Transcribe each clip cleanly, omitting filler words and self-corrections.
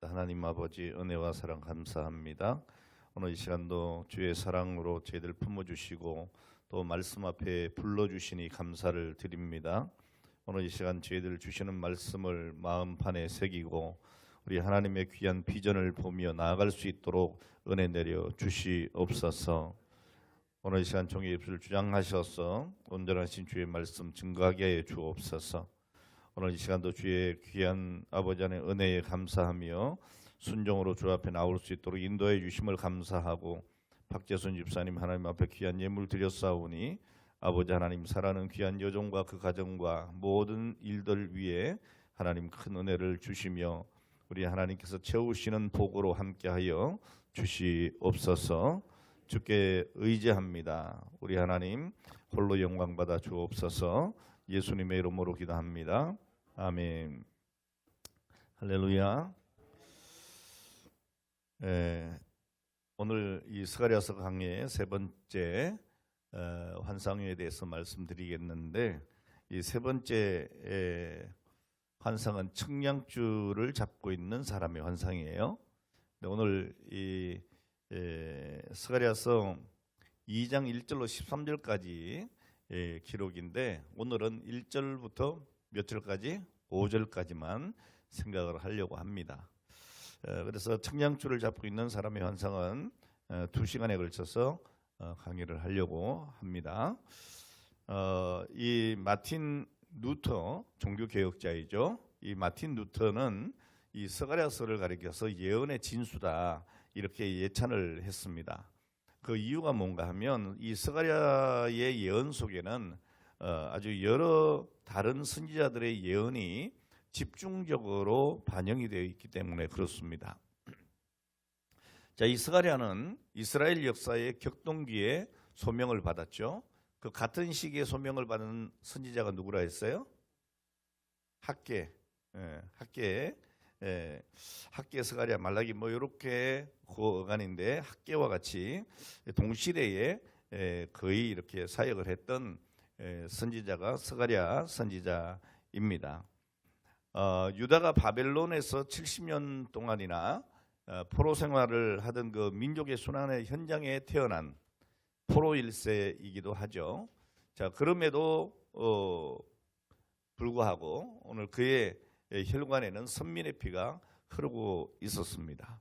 하나님 아버지 은혜와 사랑 감사합니다. 오늘 이 시간도 주의 사랑으로 저희들 품어주시고 또 말씀 앞에 불러주시니 감사를 드립니다. 오늘 이 시간 저희들 주시는 말씀을 마음판에 새기고 우리 하나님의 귀한 비전을 보며 나아갈 수 있도록 은혜 내려 주시옵소서. 오늘 이 시간 종의 입술을 주장하셔서 온전하신 주의 말씀 증거하게 해 주옵소서. 오늘 이 시간도 주의 귀한 아버지 안의 은혜에 감사하며 순종으로 주 앞에 나올 수 있도록 인도해 주심을 감사하고 박재순 집사님 하나님 앞에 귀한 예물 드렸사오니 아버지 하나님 사랑하는 귀한 여종과 그 가정과 모든 일들 위에 하나님 큰 은혜를 주시며 우리 하나님께서 채우시는 복으로 함께하여 주시옵소서. 주께 의지합니다. 우리 하나님 홀로 영광 받아 주옵소서. 예수님의 이름으로 기도합니다. 아멘. 할렐루야. 오늘 이 스가랴서 강의의 세 번째 환상에 대해서 말씀드리겠는데, 이 세 번째 환상은 측량줄을 잡고 있는 사람의 환상이에요. 오늘 이 스가랴서 2장 1절로 13절까지 기록인데, 오늘은 1절부터 몇 절까지? 5절까지만 생각을 하려고 합니다. 그래서 측량줄을 잡고 있는 사람의 환상은 2시간에 걸쳐서 강의를 하려고 합니다. 이 마틴 루터 종교개혁자이죠. 이 마틴 루터는 이 스가랴서를 가리켜서 예언의 진수다 이렇게 예찬을 했습니다. 그 이유가 뭔가 하면 이 스가랴의 예언 속에는 아주 여러 다른 선지자들의 예언이 집중적으로 반영이 되어 있기 때문에 그렇습니다. 자, 이 스가랴는 이스라엘 역사의 격동기에 소명을 받았죠. 그 같은 시기에 소명을 받은 선지자가 누구라 했어요? 학개, 학개, 스가랴, 말라기 뭐 이렇게 그 어간인데 학개와 같이 동시대에 거의 이렇게 사역을 했던 선지자가 스가랴 선지자입니다. 유다가 바벨론에서 70년 동안이나 포로 생활을 하던 그 민족의 순환의 현장에 태어난 포로 1세이기도 하죠. 자, 그럼에도 불구하고 오늘 그의 혈관에는 선민의 피가 흐르고 있었습니다.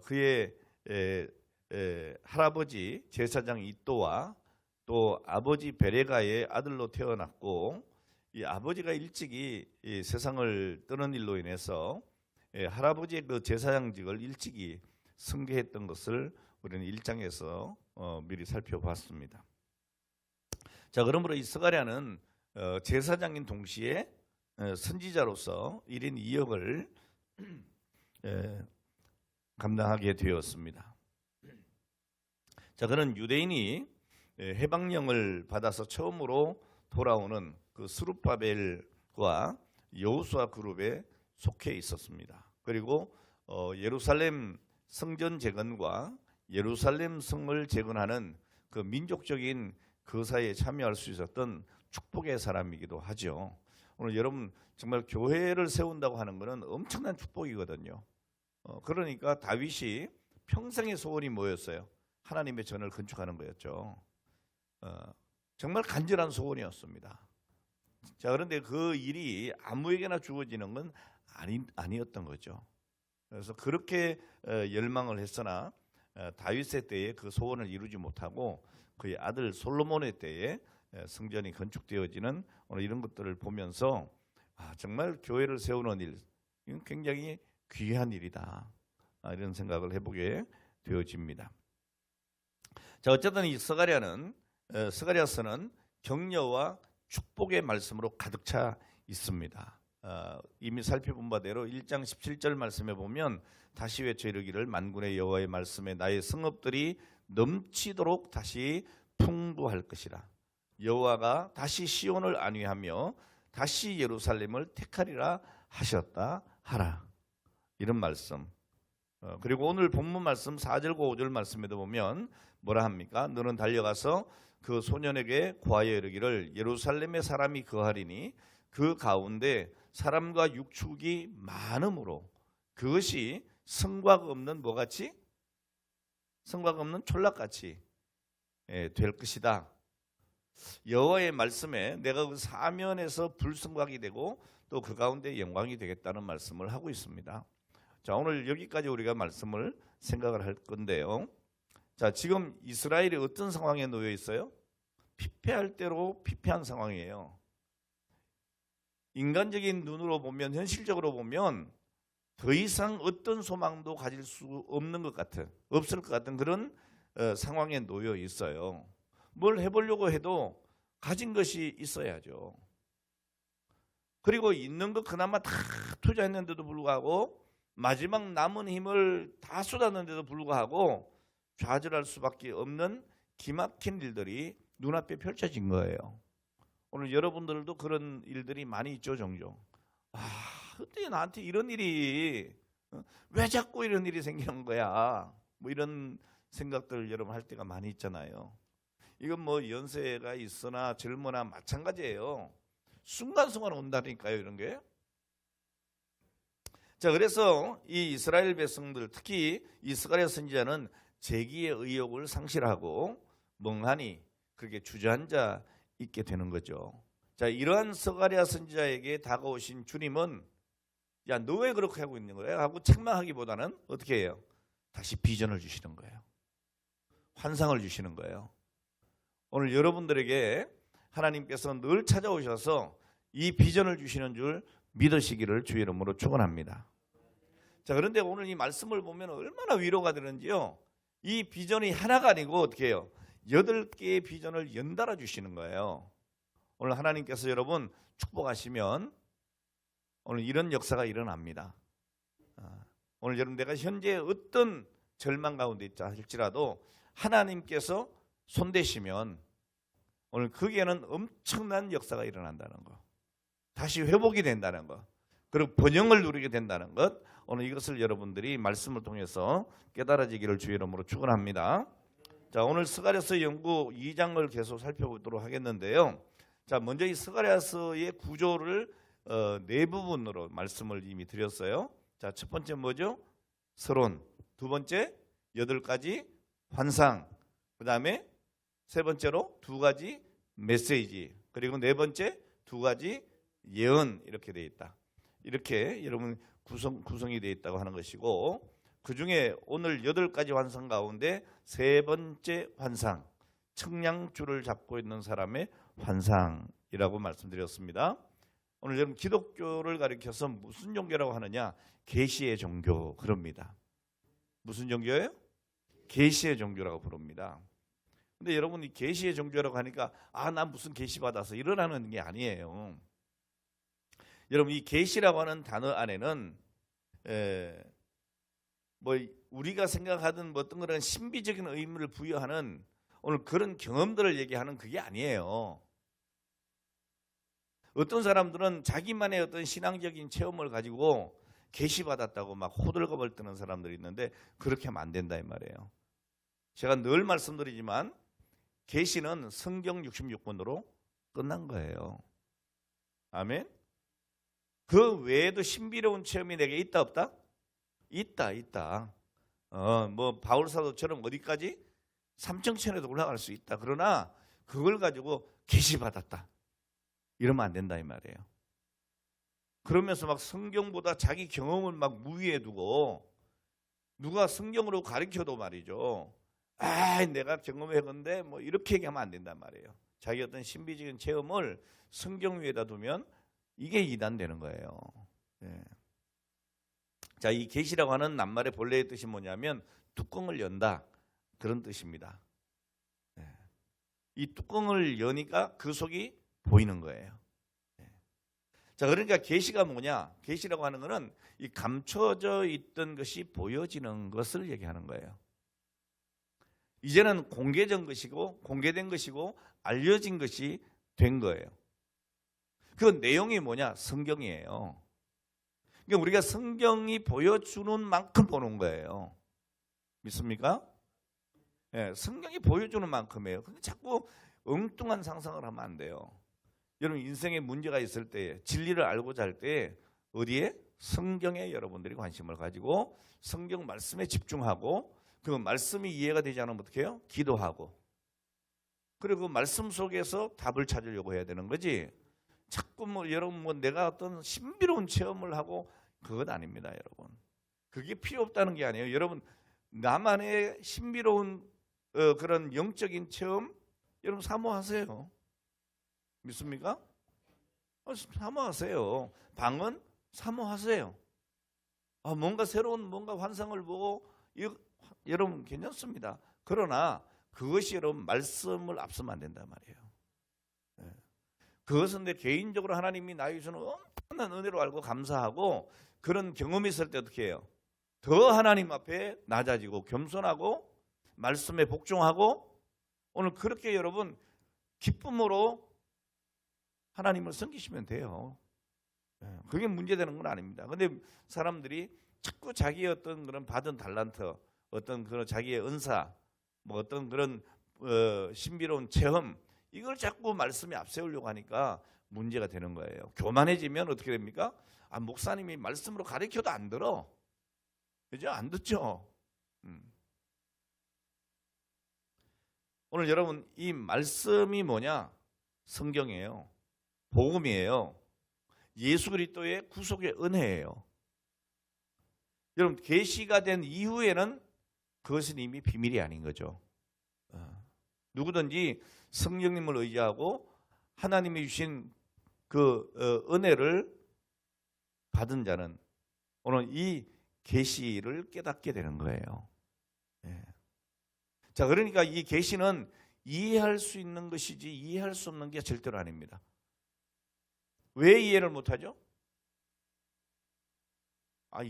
그의 할아버지 제사장 이또와 또 아버지 베레가의 아들로 태어났고, 이 아버지가 일찍이 이 세상을 떠는 일로 인해서 할아버지의 그 제사장직을 일찍이 승계했던 것을 우리는 1장에서 미리 살펴봤습니다. 자, 그러므로 이 스가랴는 제사장인 동시에 선지자로서 1인 2역을 감당하게 되었습니다. 자, 그는 유대인이 해방령을 받아서 처음으로 돌아오는 그 스룹바벨과 여호수아 그룹에 속해 있었습니다. 그리고 예루살렘 성전 재건과 예루살렘 성을 재건하는 그 민족적인 거사에 참여할 수 있었던 축복의 사람이기도 하죠. 오늘 여러분 정말 교회를 세운다고 하는 것은 엄청난 축복이거든요. 그러니까 다윗이 평생의 소원이 뭐였어요? 하나님의 전을 건축하는 거였죠. 정말 간절한 소원이었습니다. 자, 그런데 그 일이 아무에게나 주어지는 건 아니었던 거죠. 그래서 그렇게 열망을 했으나 다윗의 때에 그 소원을 이루지 못하고 그의 아들 솔로몬의 때에 성전이 건축되어지는 오늘 이런 것들을 보면서 정말 교회를 세우는 일, 이건 굉장히 귀한 일이다, 이런 생각을 해보게 되어집니다. 자, 어쨌든 이 스가랴서는 격려와 축복의 말씀으로 가득 차 있습니다. 이미 살펴본 바대로 1장 17절 말씀에 보면 다시 외쳐 이르기를 만군의 여호와의 말씀에 나의 성읍들이 넘치도록 다시 풍부할 것이라. 여호와가 다시 시온을 안위하며 다시 예루살렘을 택하리라 하셨다 하라. 이런 말씀. 그리고 오늘 본문 말씀 4절과 5절 말씀에도 보면 뭐라 합니까? 너는 달려가서 그 소년에게 고하여 이르기를 예루살렘의 사람이 거하리니 그 가운데 사람과 육축이 많음으로 그것이 성곽 없는 뭐같이? 성곽 없는 촌락같이 될 것이다. 여호와의 말씀에 내가 그 사면에서 불성곽이 되고 또 그 가운데 영광이 되겠다는 말씀을 하고 있습니다. 자, 오늘 여기까지 우리가 말씀을 생각을 할 건데요. 자, 지금 이스라엘이 어떤 상황에 놓여 있어요? 피폐할 대로 피폐한 상황이에요. 인간적인 눈으로 보면, 현실적으로 보면 더 이상 어떤 소망도 가질 수 없는 것 같은, 없을 것 같은 그런 상황에 놓여 있어요. 뭘 해보려고 해도 가진 것이 있어야죠. 그리고 있는 것 그나마 다 투자했는데도 불구하고 마지막 남은 힘을 다 쏟았는데도 불구하고 좌절할 수밖에 없는 기막힌 일들이 눈앞에 펼쳐진 거예요. 오늘 여러분들도 그런 일들이 많이 있죠, 종종. 어떻게 나한테 이런 일이, 왜 자꾸 이런 일이 생기는 거야? 뭐 이런 생각들 여러분 할 때가 많이 있잖아요. 이건 뭐 연세가 있으나 젊으나 마찬가지예요. 순간순간 온다니까요, 이런 게. 자, 그래서 이 이스라엘 백성들, 특히 이 스가랴 선지자는 재기의 의욕을 상실하고 멍하니 그렇게 주저앉아 있게 되는 거죠. 자, 이러한 스가랴 선지자에게 다가오신 주님은 야, 너 왜 그렇게 하고 있는 거야? 하고 책망하기보다는 어떻게 해요? 다시 비전을 주시는 거예요. 환상을 주시는 거예요. 오늘 여러분들에게 하나님께서 늘 찾아오셔서 이 비전을 주시는 줄 믿으시기를 주의 이름으로 축원합니다. 자, 그런데 오늘 이 말씀을 보면 얼마나 위로가 되는지요. 이 비전이 하나가 아니고 어떻게 해요? 8개의 비전을 연달아 주시는 거예요. 오늘 하나님께서 여러분 축복하시면 오늘 이런 역사가 일어납니다. 오늘 여러분 내가 현재 어떤 절망 가운데 있다 할지라도 하나님께서 손대시면 오늘 거기에는 엄청난 역사가 일어난다는 거, 다시 회복이 된다는 거, 그리고 번영을 누리게 된다는 것, 오늘 이것을 여러분들이 말씀을 통해서 깨달아지기를 주의 이름으로 축원합니다. 자, 오늘 스가랴서 연구 2장을 계속 살펴보도록 하겠는데요. 자, 먼저 이 스가랴서의 구조를 네 부분으로 말씀을 이미 드렸어요. 자, 첫 번째 뭐죠? 서론. 두 번째 8가지 환상. 그 다음에 세 번째로 2가지 메시지. 그리고 네 번째 2가지 예언. 이렇게 되어 있다. 이렇게 여러분 구성이 되어 있다고 하는 것이고, 그 중에 오늘 8가지 환상 가운데 세 번째 환상, 청량줄을 잡고 있는 사람의 환상이라고 말씀드렸습니다. 오늘 여러분 기독교를 가리켜서 무슨 종교라고 하느냐? 계시의 종교 그럽니다. 무슨 종교예요? 계시의 종교라고 부릅니다. 근데 여러분 이 계시의 종교라고 하니까 난 무슨 계시 받아서 일어나는 게 아니에요. 여러분 이 계시라고 하는 단어 안에는 뭐 우리가 생각하던 뭐 어떤 그런 신비적인 의미를 부여하는 오늘 그런 경험들을 얘기하는 그게 아니에요. 어떤 사람들은 자기만의 어떤 신앙적인 체험을 가지고 계시받았다고 막 호들갑을 뜨는 사람들이 있는데 그렇게 하면 안 된다 이 말이에요. 제가 늘 말씀드리지만 계시는 성경 66권으로 끝난 거예요. 아멘. 그 외에도 신비로운 체험이 내게 있다 없다? 있다. 뭐 바울 사도처럼 어디까지? 삼층천에도 올라갈 수 있다. 그러나 그걸 가지고 계시받았다 이러면 안 된다 이 말이에요. 그러면서 막 성경보다 자기 경험을 막 무위에 두고 누가 성경으로 가르쳐도 말이죠. 내가 경험해건데 뭐 이렇게 얘기하면 안 된단 말이에요. 자기 어떤 신비적인 체험을 성경 위에다 두면 이게 이단되는 거예요. 예. 자, 이 계시라고 하는 낱말의 본래의 뜻이 뭐냐면 뚜껑을 연다 그런 뜻입니다. 예. 이 뚜껑을 여니까 그 속이 보이는 거예요. 예. 자, 그러니까 계시가 뭐냐? 계시라고 하는 것은 이 감춰져 있던 것이 보여지는 것을 얘기하는 거예요. 이제는 공개된 것이고 알려진 것이 된 거예요. 그 내용이 뭐냐? 성경이에요. 그러니까 우리가 성경이 보여주는 만큼 보는 거예요. 믿습니까? 예, 성경이 보여주는 만큼이에요. 근데 자꾸 엉뚱한 상상을 하면 안 돼요. 여러분 인생에 문제가 있을 때 진리를 알고자 할 때 어디에? 성경에 여러분들이 관심을 가지고 성경 말씀에 집중하고 그 말씀이 이해가 되지 않으면 어떻게 해요? 기도하고 그리고 그 말씀 속에서 답을 찾으려고 해야 되는 거지. 자꾸 여러분 내가 어떤 신비로운 체험을 하고 그건 아닙니다, 여러분. 그게 필요 없다는 게 아니에요. 여러분 나만의 신비로운 그런 영적인 체험 여러분 사모하세요. 믿습니까? 사모하세요. 방언 사모하세요. 뭔가 새로운 뭔가 환상을 보고 여러분 괜찮습니다. 그러나 그것이 여러분 말씀을 앞서면 안 된단 말이에요. 그것은 내 개인적으로 하나님이 나에게 주는 엄청난 은혜로 알고 감사하고 그런 경험이 있을 때 어떻게 해요? 더 하나님 앞에 낮아지고 겸손하고 말씀에 복종하고 오늘 그렇게 여러분 기쁨으로 하나님을 섬기시면 돼요. 그게 문제되는 건 아닙니다. 근데 사람들이 자꾸 자기의 어떤 그런 받은 달란트, 어떤 그런 자기의 은사, 뭐 어떤 그런 신비로운 체험 이걸 자꾸 말씀에 앞세우려고 하니까 문제가 되는 거예요. 교만해지면 어떻게 됩니까? 목사님이 말씀으로 가르쳐도 안 들어. 그죠? 안 듣죠? 오늘 여러분 이 말씀이 뭐냐? 성경이에요. 복음이에요. 예수 그리스도의 구속의 은혜예요. 여러분 계시가 된 이후에는 그것은 이미 비밀이 아닌 거죠. 누구든지 성령님을 의지하고 하나님이 주신 그 은혜를 받은 자는 오늘 이 계시를 깨닫게 되는 거예요. 자, 그러니까 이 계시는 이해할 수 있는 것이지 이해할 수 없는 게 절대로 아닙니다. 왜 이해를 못하죠?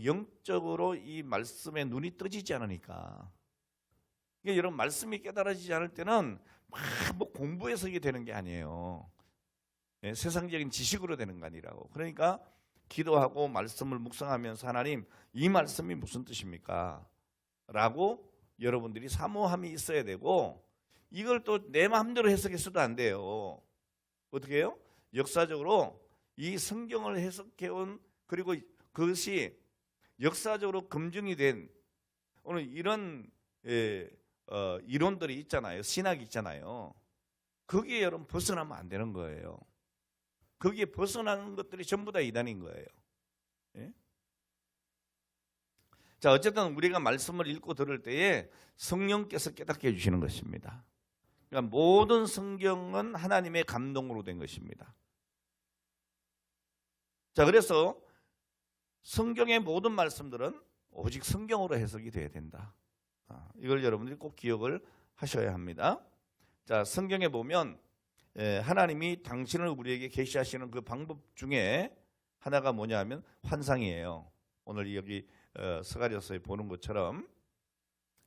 영적으로 이 말씀에 눈이 떠지지 않으니까. 그러니까 여러분 말씀이 깨달아지지 않을 때는 막 공부해서 이게 되는 게 아니에요. 세상적인 지식으로 되는 거 아니라고. 그러니까 기도하고 말씀을 묵상하면서 하나님 이 말씀이 무슨 뜻입니까? 라고 여러분들이 사모함이 있어야 되고 이걸 또 내 마음대로 해석해서도 안 돼요. 어떻게 해요? 역사적으로 이 성경을 해석해온 그리고 그것이 역사적으로 검증이 된 오늘 이런 이론들이 있잖아요. 신학이 있잖아요. 거기에 여러분 벗어나면 안 되는 거예요. 거기에 벗어나는 것들이 전부 다 이단인 거예요. 예? 자, 어쨌든 우리가 말씀을 읽고 들을 때에 성령께서 깨닫게 해주시는 것입니다. 그러니까 모든 성경은 하나님의 감동으로 된 것입니다. 자, 그래서 성경의 모든 말씀들은 오직 성경으로 해석이 돼야 된다. 이걸 여러분들이 꼭 기억을 하셔야 합니다. 자, 성경에 보면 하나님이 당신을 우리에게 계시하시는 그 방법 중에 하나가 뭐냐 하면 환상이에요. 오늘 여기 스가랴서에 보는 것처럼.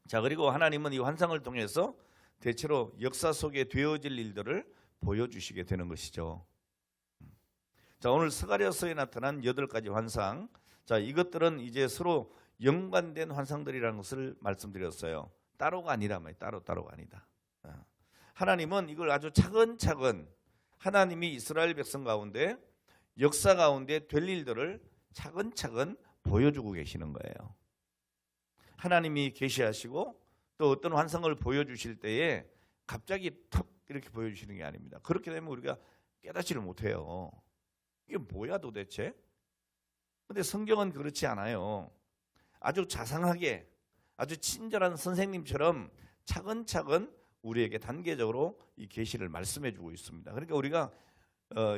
자, 그리고 하나님은 이 환상을 통해서 대체로 역사 속에 되어질 일들을 보여주시게 되는 것이죠. 자, 오늘 스가랴서에 나타난 8가지 환상. 자, 이것들은 이제 서로 연관된 환상들이라는 것을 말씀드렸어요. 따로가 아니라 말이에요. 따로가 아니다. 하나님은 이걸 아주 차근차근 하나님이 이스라엘 백성 가운데 역사 가운데 될 일들을 차근차근 보여주고 계시는 거예요. 하나님이 계시하시고 또 어떤 환상을 보여주실 때에 갑자기 턱 이렇게 보여주시는 게 아닙니다. 그렇게 되면 우리가 깨닫지를 못해요. 이게 뭐야 도대체? 근데 성경은 그렇지 않아요. 아주 자상하게 아주 친절한 선생님처럼 차근차근 우리에게 단계적으로 이 계시를 말씀해 주고 있습니다. 그러니까 우리가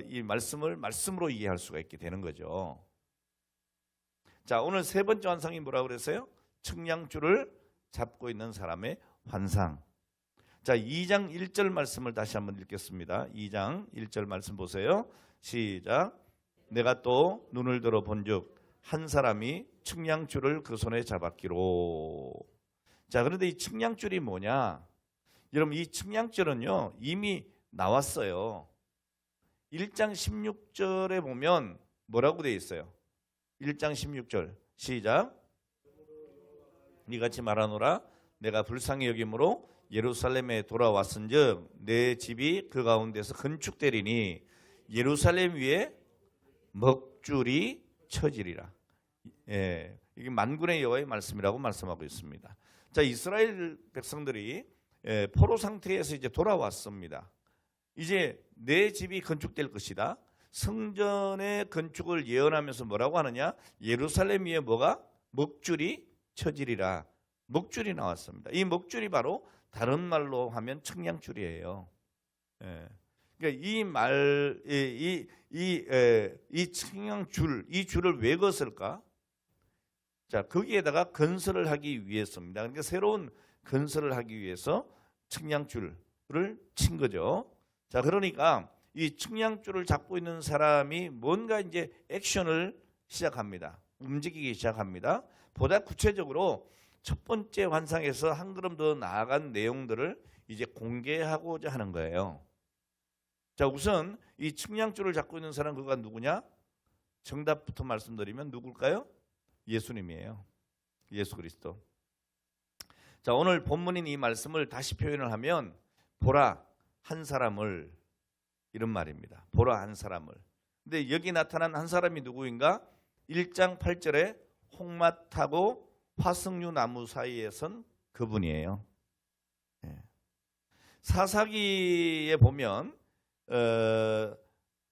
이 말씀을 말씀으로 이해할 수가 있게 되는 거죠. 자, 오늘 세 번째 환상이 뭐라고 그랬어요? 측량줄을 잡고 있는 사람의 환상. 자, 2장 1절 말씀을 다시 한번 읽겠습니다. 2장 1절 말씀 보세요. 시작. 내가 또 눈을 들어 본즉 한 사람이 측량줄을 그 손에 잡았기로. 자, 그런데 이 측량줄이 뭐냐? 여러분 이 측량줄은요 이미 나왔어요. 1장 16절에 보면 뭐라고 되어 있어요? 1장 16절 시작. 이같이 말하노라 내가 불쌍히 여김으로 예루살렘에 돌아왔은즉 내 집이 그 가운데서 건축되리니 예루살렘 위에 먹줄이 쳐지리라. 예, 이게 만군의 여호와의 말씀이라고 말씀하고 있습니다. 자, 이스라엘 백성들이 포로 상태에서 이제 돌아왔습니다. 이제 내 집이 건축될 것이다. 성전의 건축을 예언하면서 뭐라고 하느냐? 예루살렘 위에 뭐가? 먹줄이 쳐지리라. 먹줄이 나왔습니다. 이 먹줄이 바로 다른 말로 하면 청량줄이에요. 예. 그러니까 이 청량줄, 이 줄을 왜 걷을까? 자, 거기에다가 건설을 하기 위해서입니다. 그러니까 새로운 건설을 하기 위해서 청량줄을 친 거죠. 자, 그러니까 이 청량줄을 잡고 있는 사람이 뭔가 이제 액션을 시작합니다. 움직이기 시작합니다. 보다 구체적으로 첫 번째 환상에서 한 걸음 더 나아간 내용들을 이제 공개하고자 하는 거예요. 자, 우선 이 측량줄을 잡고 있는 사람 그가 누구냐? 정답부터 말씀드리면 누굴까요? 예수님이에요. 예수 그리스도. 자, 오늘 본문인 이 말씀을 다시 표현을 하면 보라 한 사람을, 이런 말입니다. 보라 한 사람을. 근데 여기 나타난 한 사람이 누구인가? 1장 8절에 홍마 타고 화석류 나무 사이에 선 그분이에요. 사사기에 보면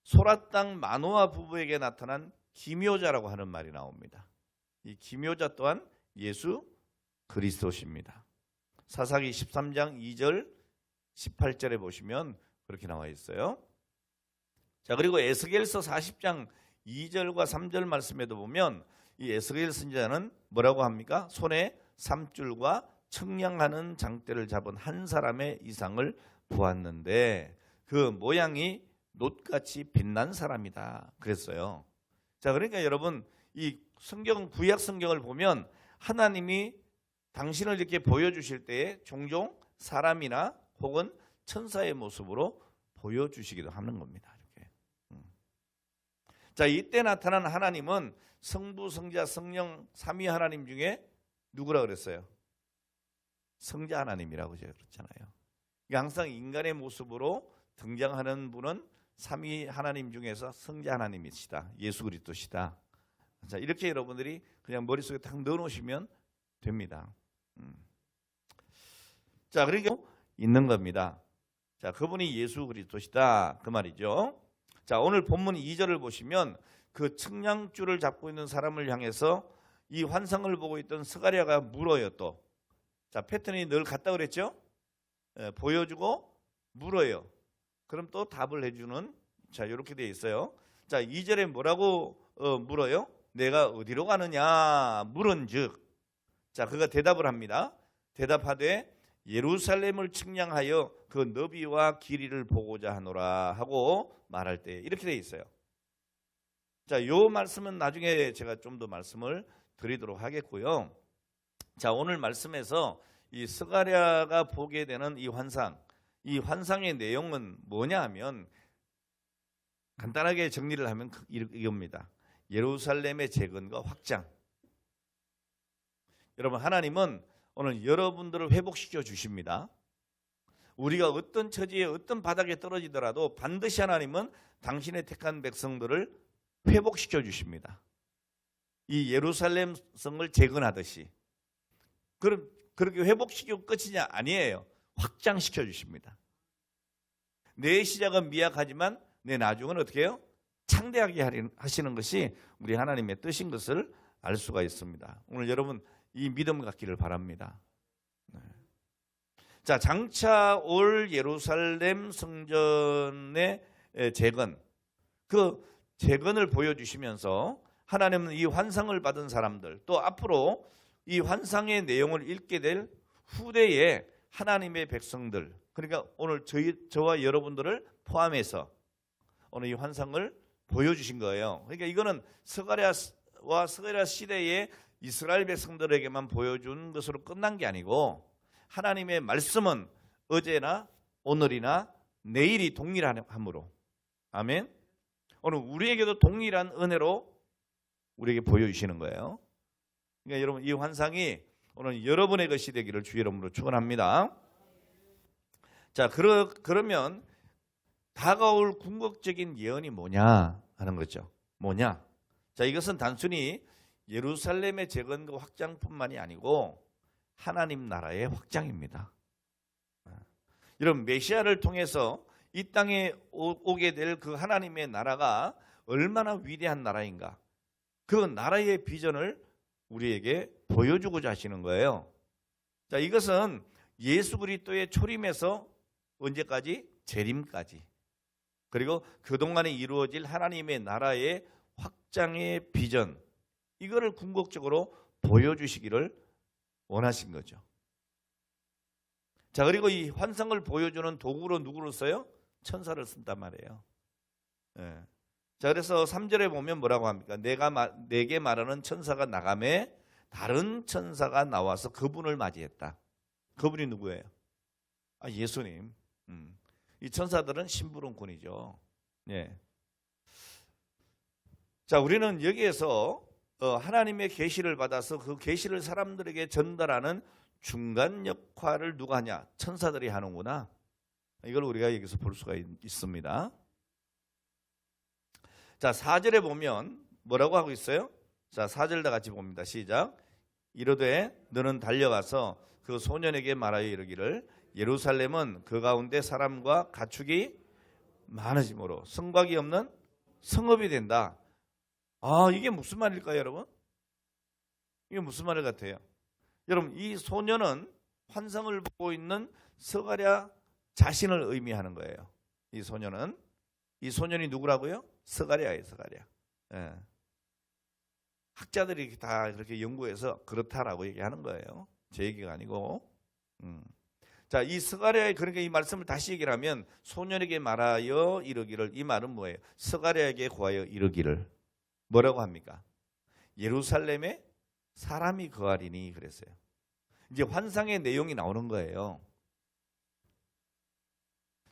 소라 땅 마노아 부부에게 나타난 기묘자라고 하는 말이 나옵니다. 이 기묘자 또한 예수 그리스도십니다. 사사기 13장 2절 18절에 보시면 그렇게 나와 있어요. 자, 그리고 에스겔서 40장 2절과 3절 말씀에도 보면 이 에스겔 선지자는 뭐라고 합니까? 손에 삼줄과 청량하는 장대를 잡은 한 사람의 이상을 보았는데 그 모양이 놋같이 빛난 사람이다 그랬어요. 자, 그러니까 여러분 이 성경, 구약 성경을 보면 하나님이 당신을 이렇게 보여주실 때에 종종 사람이나 혹은 천사의 모습으로 보여주시기도 하는 겁니다. 이렇게. 자, 이때 나타난 하나님은 성부, 성자, 성령 삼위 하나님 중에 누구라 그랬어요? 성자 하나님이라고 제가 그랬잖아요. 그러니까 항상 인간의 모습으로 등장하는 분은 삼위 하나님 중에서 성자 하나님이시다. 예수 그리스도시다. 자, 이렇게 여러분들이 그냥 머릿속에 딱 넣어놓으시면 됩니다. 자, 그러니까 있는 겁니다. 자, 그분이 예수 그리스도시다 그 말이죠. 자, 오늘 본문 2절을 보시면 그 측량줄을 잡고 있는 사람을 향해서 이 환상을 보고 있던 스가랴가 물어요. 또 자, 패턴이 늘 같다 그랬죠. 보여주고 물어요. 그럼 또 답을 해주는, 자, 이렇게 돼 있어요. 자, 2절에 뭐라고 물어요? 내가 어디로 가느냐 물은즉, 자, 그가 대답을 합니다. 대답하되 예루살렘을 측량하여 그 너비와 길이를 보고자 하노라 하고 말할 때 이렇게 돼 있어요. 자, 요 말씀은 나중에 제가 좀 더 말씀을 드리도록 하겠고요. 자, 오늘 말씀에서 이 스가랴가 보게 되는 이 환상의 내용은 뭐냐 하면 간단하게 정리를 하면 이겁니다. 예루살렘의 재건과 확장. 여러분, 하나님은 오늘 여러분들을 회복시켜 주십니다. 우리가 어떤 처지에 어떤 바닥에 떨어지더라도 반드시 하나님은 당신의 택한 백성들을 회복시켜 주십니다. 이 예루살렘 성을 재건하듯이. 그렇게 회복시키고 끝이냐? 아니에요. 확장시켜 주십니다. 내 시작은 미약하지만 내 나중은 어떻게 해요? 창대하게 하시는 것이 우리 하나님의 뜻인 것을 알 수가 있습니다. 오늘 여러분 이 믿음 갖기를 바랍니다. 네. 자, 장차 올 예루살렘 성전의 재건, 그 재건을 보여주시면서 하나님은 이 환상을 받은 사람들, 또 앞으로 이 환상의 내용을 읽게 될 후대의 하나님의 백성들, 그러니까 오늘 저와 여러분들을 포함해서 오늘 이 환상을 보여주신 거예요. 그러니까 이거는 스가랴와 스가랴 시대의 이스라엘 백성들에게만 보여준 것으로 끝난 게 아니고 하나님의 말씀은 어제나 오늘이나 내일이 동일함으로, 아멘. 오늘 우리에게도 동일한 은혜로 우리에게 보여주시는 거예요. 그러니까 여러분 이 환상이 오늘 여러분의 것이 되기를 주 이름으로 축원합니다. 자, 그러면 다가올 궁극적인 예언이 뭐냐 하는 거죠. 뭐냐? 자, 이것은 단순히 예루살렘의 재건과 확장뿐만이 아니고 하나님 나라의 확장입니다. 여러분, 메시아를 통해서 이 땅에 오게 될 그 하나님의 나라가 얼마나 위대한 나라인가, 그 나라의 비전을 우리에게 보여주고자 하시는 거예요. 자, 이것은 예수 그리스도의 초림에서 언제까지? 재림까지. 그리고 그동안에 이루어질 하나님의 나라의 확장의 비전, 이거를 궁극적으로 보여주시기를 원하신 거죠. 자, 그리고 이 환상을 보여주는 도구로 누구를 써요? 천사를 쓴단 말이에요. 예. 자, 그래서 3절에 보면 뭐라고 합니까? 내게 말하는 천사가 나가매 다른 천사가 나와서 그분을 맞이했다. 그분이 누구예요? 예수님. 이 천사들은 심부름꾼이죠. 예. 자, 우리는 여기에서 하나님의 계시를 받아서 그 계시를 사람들에게 전달하는 중간 역할을 누가 하냐? 천사들이 하는구나. 이걸 우리가 여기서 볼 수가 있습니다. 자, 4절에 보면 뭐라고 하고 있어요? 자, 4절 다 같이 봅니다. 시작. 이르되 너는 달려가서 그 소년에게 말하여 이르기를 예루살렘은 그 가운데 사람과 가축이 많으심으로 성곽이 없는 성읍이 된다. 이게 무슨 말일까요, 여러분? 이게 무슨 말 같아요? 여러분, 이 소년은 환상을 보고 있는 스가랴 자신을 의미하는 거예요. 이 소년이 누구라고요? 스가랴예요, 스가랴. 예. 학자들이 다 그렇게 연구해서 그렇다라고 얘기하는 거예요. 제 얘기가 아니고. 자, 이 스가랴의, 그러니까 이 말씀을 다시 얘기를 하면 소년에게 말하여 이르기를, 이 말은 뭐예요? 스가랴에게 고하여 이르기를 뭐라고 합니까? 예루살렘에 사람이 거하리니 그랬어요. 이제 환상의 내용이 나오는 거예요.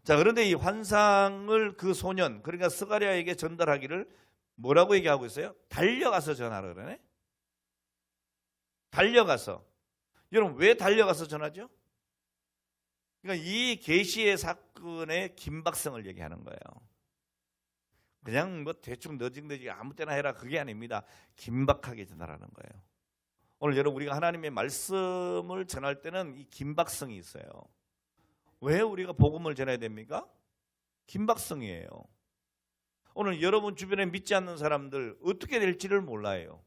자, 그런데 이 환상을 그 소년, 그러니까 스가랴에게 전달하기를 뭐라고 얘기하고 있어요? 달려가서 전하라 그러네. 달려가서. 여러분, 왜 달려가서 전하죠? 그러니까 이 계시의 사건의 긴박성을 얘기하는 거예요. 그냥 뭐 대충 너직너직 아무 때나 해라, 그게 아닙니다. 긴박하게 전하라는 거예요. 오늘 여러분, 우리가 하나님의 말씀을 전할 때는 이 긴박성이 있어요. 왜 우리가 복음을 전해야 됩니까? 긴박성이에요. 오늘 여러분 주변에 믿지 않는 사람들 어떻게 될지를 몰라요.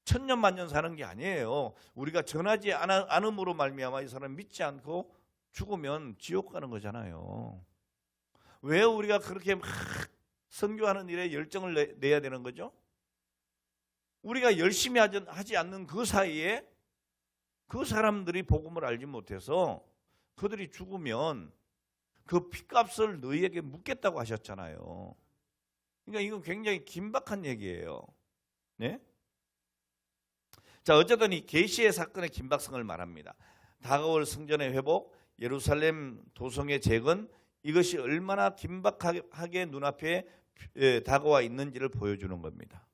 천년만년 사는 게 아니에요. 우리가 전하지 않음으로 말미암아 이 사람 믿지 않고 죽으면 지옥 가는 거잖아요. 왜 우리가 그렇게 막 선교하는 일에 열정을 내야 되는 거죠? 우리가 열심히 하지 않는 그 사이에 그 사람들이 복음을 알지 못해서 그들이 죽으면 그 핏값을 너희에게 묻겠다고 하셨잖아요. 그러니까 이건 굉장히 긴박한 얘기예요. 네? 자, 어쨌든 이 계시의 사건의 긴박성을 말합니다. 다가올 성전의 회복, 예루살렘 도성의 재건, 이것이 얼마나 긴박하게 눈앞에 다가와 있는지를 보여주는 겁니다.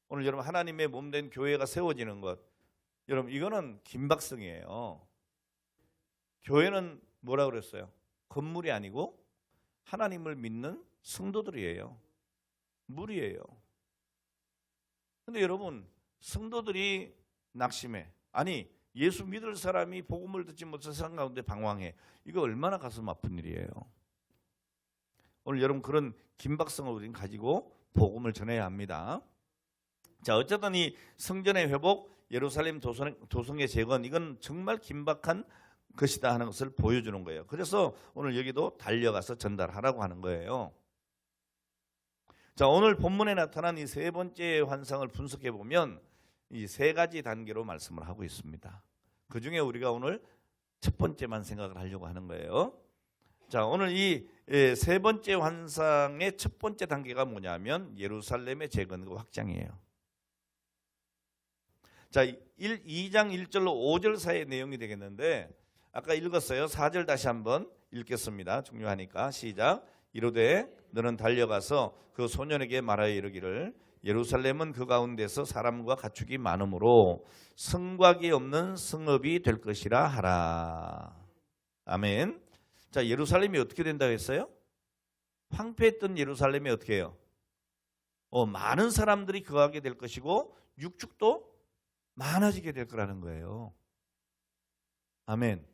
오늘 여러분, 하나님의 몸된 교회가 세워지는 것, 여러분 이거는 긴박성이에요. 교회는 뭐라 그랬어요? 건물이 아니고 하나님을 믿는 성도들이에요. 물이에요. 근데 여러분, 성도들이 낙심해. 아니, 예수 믿을 사람이 복음을 듣지 못해서 세상 가운데 방황해. 이거 얼마나 가슴 아픈 일이에요. 오늘 여러분, 그런 긴박성을 우리는 가지고 복음을 전해야 합니다. 자, 어쨌든 이 성전의 회복, 예루살렘 도성의 재건, 이건 정말 긴박한 것이다 하는 것을 보여주는 거예요. 그래서 오늘 여기도 달려가서 전달하라고 하는 거예요. 자, 오늘 본문에 나타난 이 세 번째 환상을 분석해 보면 이 세 가지 단계로 말씀을 하고 있습니다. 그 중에 우리가 오늘 첫 번째만 생각을 하려고 하는 거예요. 자, 오늘 이 세 번째 환상의 첫 번째 단계가 뭐냐면 예루살렘의 재건과 확장이에요. 자, 2장 1절로 5절 사이의 내용이 되겠는데 아까 읽었어요. 4절 다시 한번 읽겠습니다. 중요하니까. 시작. 이르되 너는 달려가서 그 소년에게 말하여 이르기를 예루살렘은 그 가운데서 사람과 가축이 많으므로 성곽이 없는 성읍이 될 것이라 하라. 아멘. 자, 예루살렘이 어떻게 된다고 했어요? 황폐했던 예루살렘이 어떻게 해요? 많은 사람들이 거하게 될 것이고 육축도 많아지게 될 거라는 거예요. 아멘.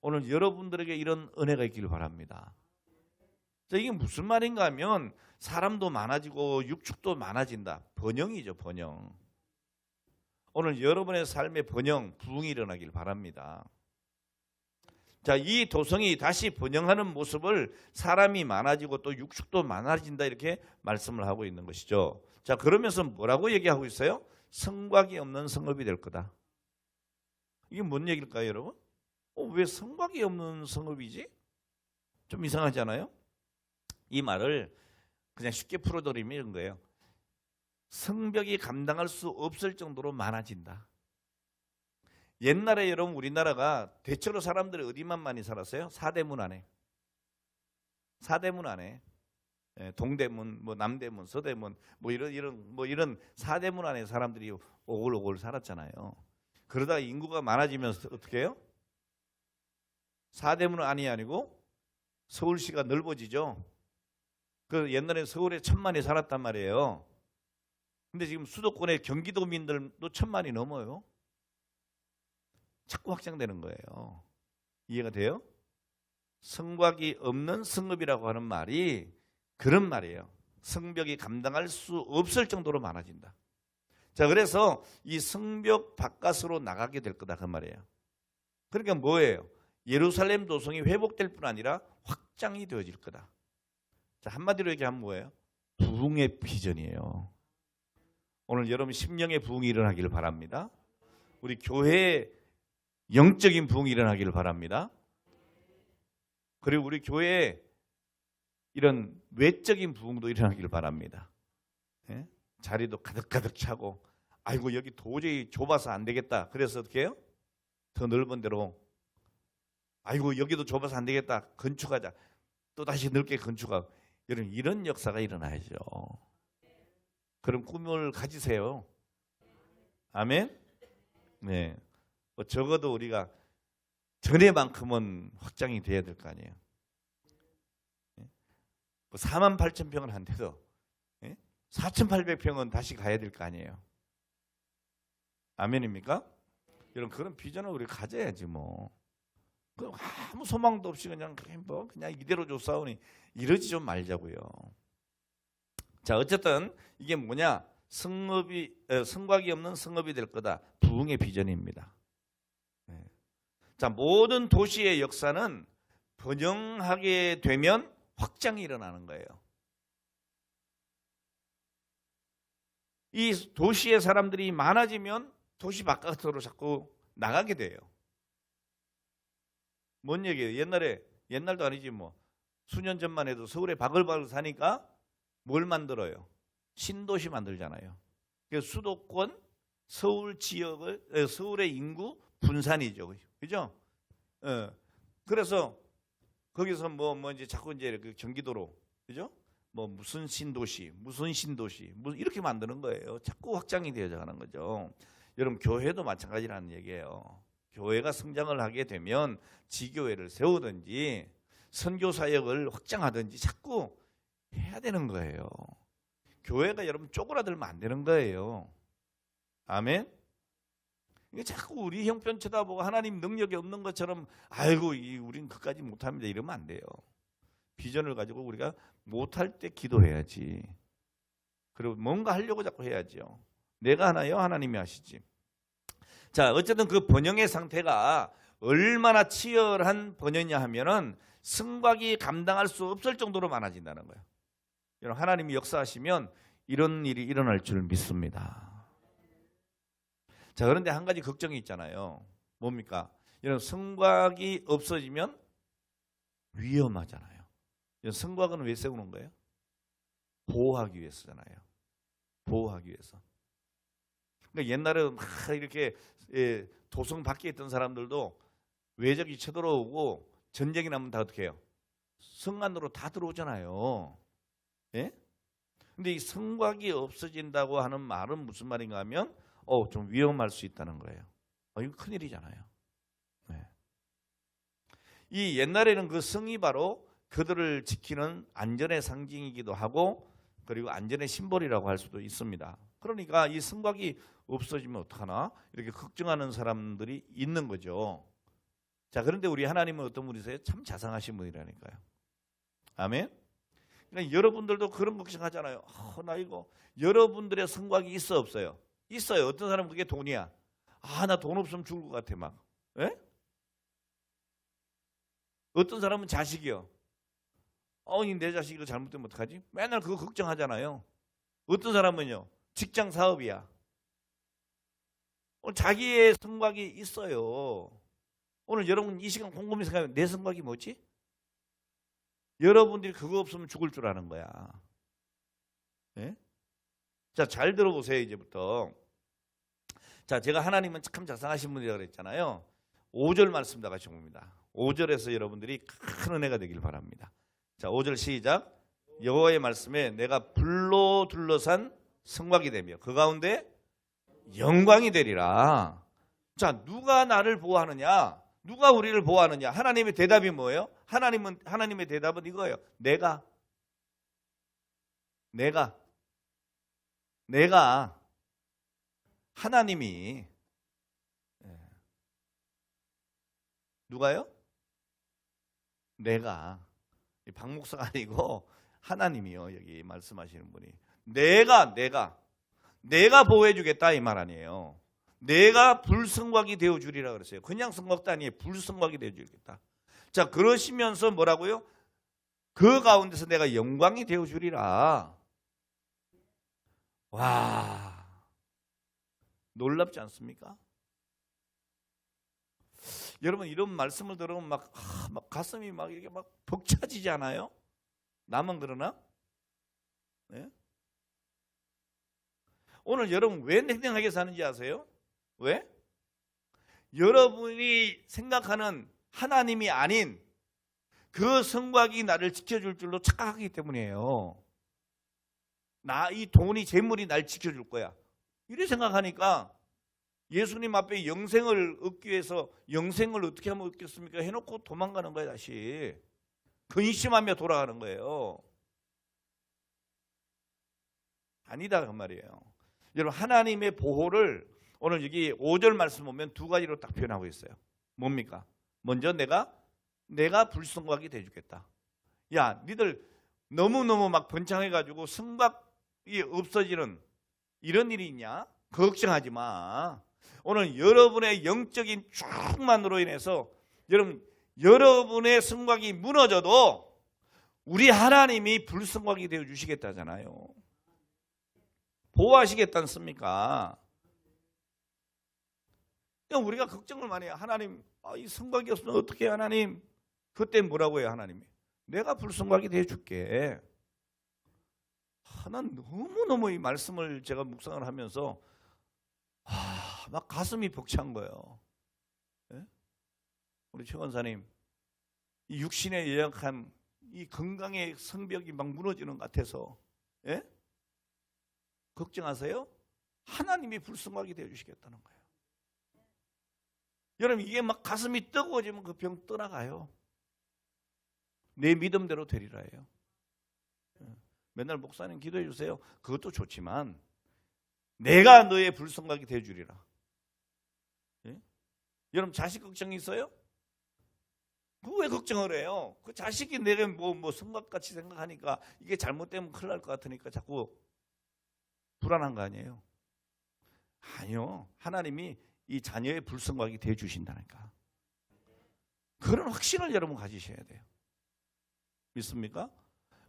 오늘 여러분들에게 이런 은혜가 있기를 바랍니다. 자, 이게 무슨 말인가 하면 사람도 많아지고 육축도 많아진다. 번영이죠, 번영. 오늘 여러분의 삶에 번영, 부흥이 일어나길 바랍니다. 자, 이 도성이 다시 번영하는 모습을 사람이 많아지고 또 육축도 많아진다 이렇게 말씀을 하고 있는 것이죠. 자, 그러면서 뭐라고 얘기하고 있어요? 성곽이 없는 성읍이 될 거다. 이게 뭔 얘기일까요, 여러분? 왜 성곽이 없는 성읍이지? 좀 이상하지 않아요? 이 말을 그냥 쉽게 풀어드리면 이런 거예요. 성벽이 감당할 수 없을 정도로 많아진다. 옛날에 여러분 우리나라가 대체로 사람들이 어디만 많이 살았어요? 사대문 안에. 사대문 안에. 동대문, 뭐 남대문, 서대문, 뭐 이런 사대문 안에 사람들이 오글오글 살았잖아요. 그러다가 인구가 많아지면서 어떻게 해요? 사대문 안이 아니고 서울시가 넓어지죠. 그 옛날에 서울에 1,000만이 살았단 말이에요. 근데 지금 수도권의 경기도민들도 1,000만이 넘어요. 자꾸 확장되는 거예요. 이해가 돼요? 성곽이 없는 성읍이라고 하는 말이 그런 말이에요. 성벽이 감당할 수 없을 정도로 많아진다. 자, 그래서 이 성벽 바깥으로 나가게 될 거다 그 말이에요. 그러니까 뭐예요? 예루살렘 도성이 회복될 뿐 아니라 확장이 되어질 거다. 자, 한마디로 얘기하면 뭐예요? 부흥의 비전이에요. 오늘 여러분 심령의 부흥이 일어나기를 바랍니다. 우리 교회에 영적인 부흥이 일어나기를 바랍니다. 그리고 우리 교회에 이런 외적인 부흥도 일어나기를 바랍니다. 예? 자리도 가득가득 차고 아이고 여기 도저히 좁아서 안 되겠다. 그래서 어떻게 해요? 더 넓은 데로 아이고 여기도 좁아서 안 되겠다. 건축하자. 또 다시 넓게 건축하고 이런 역사가 일어나야죠. 그런 꿈을 가지세요. 아멘? 네. 뭐 적어도 우리가 전에만큼은 확장이 돼야 될 거 아니에요. 48,000평은 안 돼도 4,800평은 다시 가야 될 거 아니에요. 아멘입니까? 여러분 그런 비전을 우리 가져야지 뭐. 아무 소망도 없이 그냥 이대로 쫓아오니 이러지 좀 말자고요. 자, 어쨌든 이게 뭐냐? 성곽이 없는 성읍이 될 거다. 부흥의 비전입니다. 네. 자, 모든 도시의 역사는 번영하게 되면 확장이 일어나는 거예요. 이 도시의 사람들이 많아지면 도시 바깥으로 자꾸 나가게 돼요. 뭔 얘기예요? 옛날도 아니지 뭐 수년 전만 해도 서울에 바글바글 사니까 뭘 만들어요? 신도시 만들잖아요. 그래서 수도권, 서울 지역을 서울의 인구 분산이죠, 그죠? 그래서 거기서 뭐 이제 자꾸 이제 그 경기도로, 그죠? 뭐 무슨 신도시 이렇게 만드는 거예요. 자꾸 확장이 되어져 가는 거죠. 여러분 교회도 마찬가지라는 얘기예요. 교회가 성장을 하게 되면 지교회를 세우든지 선교 사역을 확장하든지 자꾸 해야 되는 거예요. 교회가 여러분 쪼그라들면 안 되는 거예요. 아멘. 이게 자꾸 우리 형편 쳐다보고 하나님 능력이 없는 것처럼 아이고 우린 그까지 못합니다 이러면 안 돼요. 비전을 가지고 우리가 못할 때 기도해야지. 그리고 뭔가 하려고 자꾸 해야죠. 내가 하나요? 하나님이 하시지. 자, 어쨌든 그 번영의 상태가 얼마나 치열한 번영이냐 하면은 성곽이 감당할 수 없을 정도로 많아진다는 거예요. 여러분 하나님이 역사하시면 이런 일이 일어날 줄 믿습니다. 자, 그런데 한 가지 걱정이 있잖아요. 뭡니까? 여러분 성곽이 없어지면 위험하잖아요. 성곽은 왜 세우는 거예요? 보호하기 위해서잖아요. 보호하기 위해서. 그러니까 옛날에 막 이렇게 도성 밖에 있던 사람들도 외적이 쳐들어오고 전쟁이 나면 다 어떻게 해요? 성 안으로 다 들어오잖아요. 예? 근데 이 성곽이 없어진다고 하는 말은 무슨 말인가 하면 좀 위험할 수 있다는 거예요. 이거 큰일이잖아요. 네. 이 옛날에는 그 성이 바로 그들을 지키는 안전의 상징이기도 하고 그리고 안전의 심볼이라고 할 수도 있습니다. 그러니까 이 성곽이 없어지면 어떡하나 이렇게 걱정하는 사람들이 있는 거죠. 자, 그런데 우리 하나님은 어떤 분이세요? 참 자상하신 분이라니까요. 아멘. 그러니까 여러분들도 그런 걱정하잖아요. 나 이거 여러분들의 성곽이 있어 없어요? 있어요. 어떤 사람은 그게 돈이야. 나 돈 없으면 죽을 것 같아 막. 예? 어떤 사람은 자식이요. 내 자식이 이거 잘못되면 어떡하지? 맨날 그거 걱정하잖아요. 어떤 사람은요. 직장 사업이야. 자기의 성곽이 있어요. 오늘 여러분 이 시간 곰곰이 생각하면 내 성곽이 뭐지? 여러분들이 그거 없으면 죽을 줄 아는 거야. 예? 자, 잘 들어보세요 이제부터. 자, 제가 하나님은 참 자상하신 분이라고 그랬잖아요. 5절 말씀 다 같이 봅니다. 5절에서 여러분들이 큰 은혜가 되길 바랍니다. 자, 5절 시작. 여호와의 말씀에 내가 불로 둘러싼 성곽이 되며 그 가운데 영광이 되리라. 자, 누가 나를 보호하느냐? 누가 우리를 보호하느냐? 하나님의 대답이 뭐예요? 하나님의 대답은 이거예요. 내가 하나님이. 누가요? 내가. 박 목사가 아니고 하나님이요. 여기 말씀하시는 분이. 내가 보호해 주겠다 이 말 아니에요. 내가 불성곽이 되어 주리라 그랬어요. 그냥 성곽도 아니에요. 불성곽이 되어 주겠다. 자, 그러시면서 뭐라고요? 그 가운데서 내가 영광이 되어 주리라. 와, 놀랍지 않습니까? 여러분 이런 말씀을 들으면 막 가슴이 막 이렇게 막 벅차지지 않아요? 남은 그러나? 네? 오늘 여러분 왜 냉정하게 사는지 아세요? 왜? 여러분이 생각하는 하나님이 아닌 그 성곽이 나를 지켜줄 줄로 착각하기 때문이에요. 이 돈이 재물이 날 지켜줄 거야. 이렇게 생각하니까 예수님 앞에 영생을 얻기 위해서 영생을 어떻게 하면 얻겠습니까? 해놓고 도망가는 거예요. 다시 근심하며 돌아가는 거예요. 아니다 그 말이에요. 여러분 하나님의 보호를 오늘 여기 5절 말씀 보면 두 가지로 딱 표현하고 있어요. 뭡니까? 먼저 내가 불성곽이 돼주겠다. 야, 니들 너무너무 막 번창해가지고 성곽이 없어지는 이런 일이 있냐? 걱정하지 마. 오늘 여러분의 영적인 충만으로 인해서 여러분의 성곽이 무너져도 우리 하나님이 불성곽이 되어 주시겠다잖아요. 보호하시겠지 않습니까? 우리가 걱정을 많이 해요. 하나님, 이 성곽이 없으면 어떻게 해요, 하나님? 그때 뭐라고 해요, 하나님이? 내가 불성곽이 되어 줄게. 난 너무너무 이 말씀을 제가 묵상을 하면서 막 가슴이 벅찬 거예요. 예? 우리 최 권사님, 이 육신에 연약한 이 건강의 성벽이 막 무너지는 것 같아서, 예? 걱정하세요? 하나님이 불성곽이 되어 주시겠다는 거예요. 여러분 이게 막 가슴이 뜨거워지면 그 병 떠나가요. 내 믿음대로 되리라예요. 맨날 목사님 기도해 주세요. 그것도 좋지만 내가 너의 불성곽이 되어 주리라. 예? 여러분 자식 걱정이 있어요? 왜 걱정을 해요? 그 자식이 내가 뭐 성곽같이 생각하니까 이게 잘못되면 큰일 날 것 같으니까 자꾸 불안한 거 아니에요? 아니요. 하나님이 이 자녀의 불성곽이 되어 주신다니까. 그런 확신을 여러분 가지셔야 돼요. 믿습니까?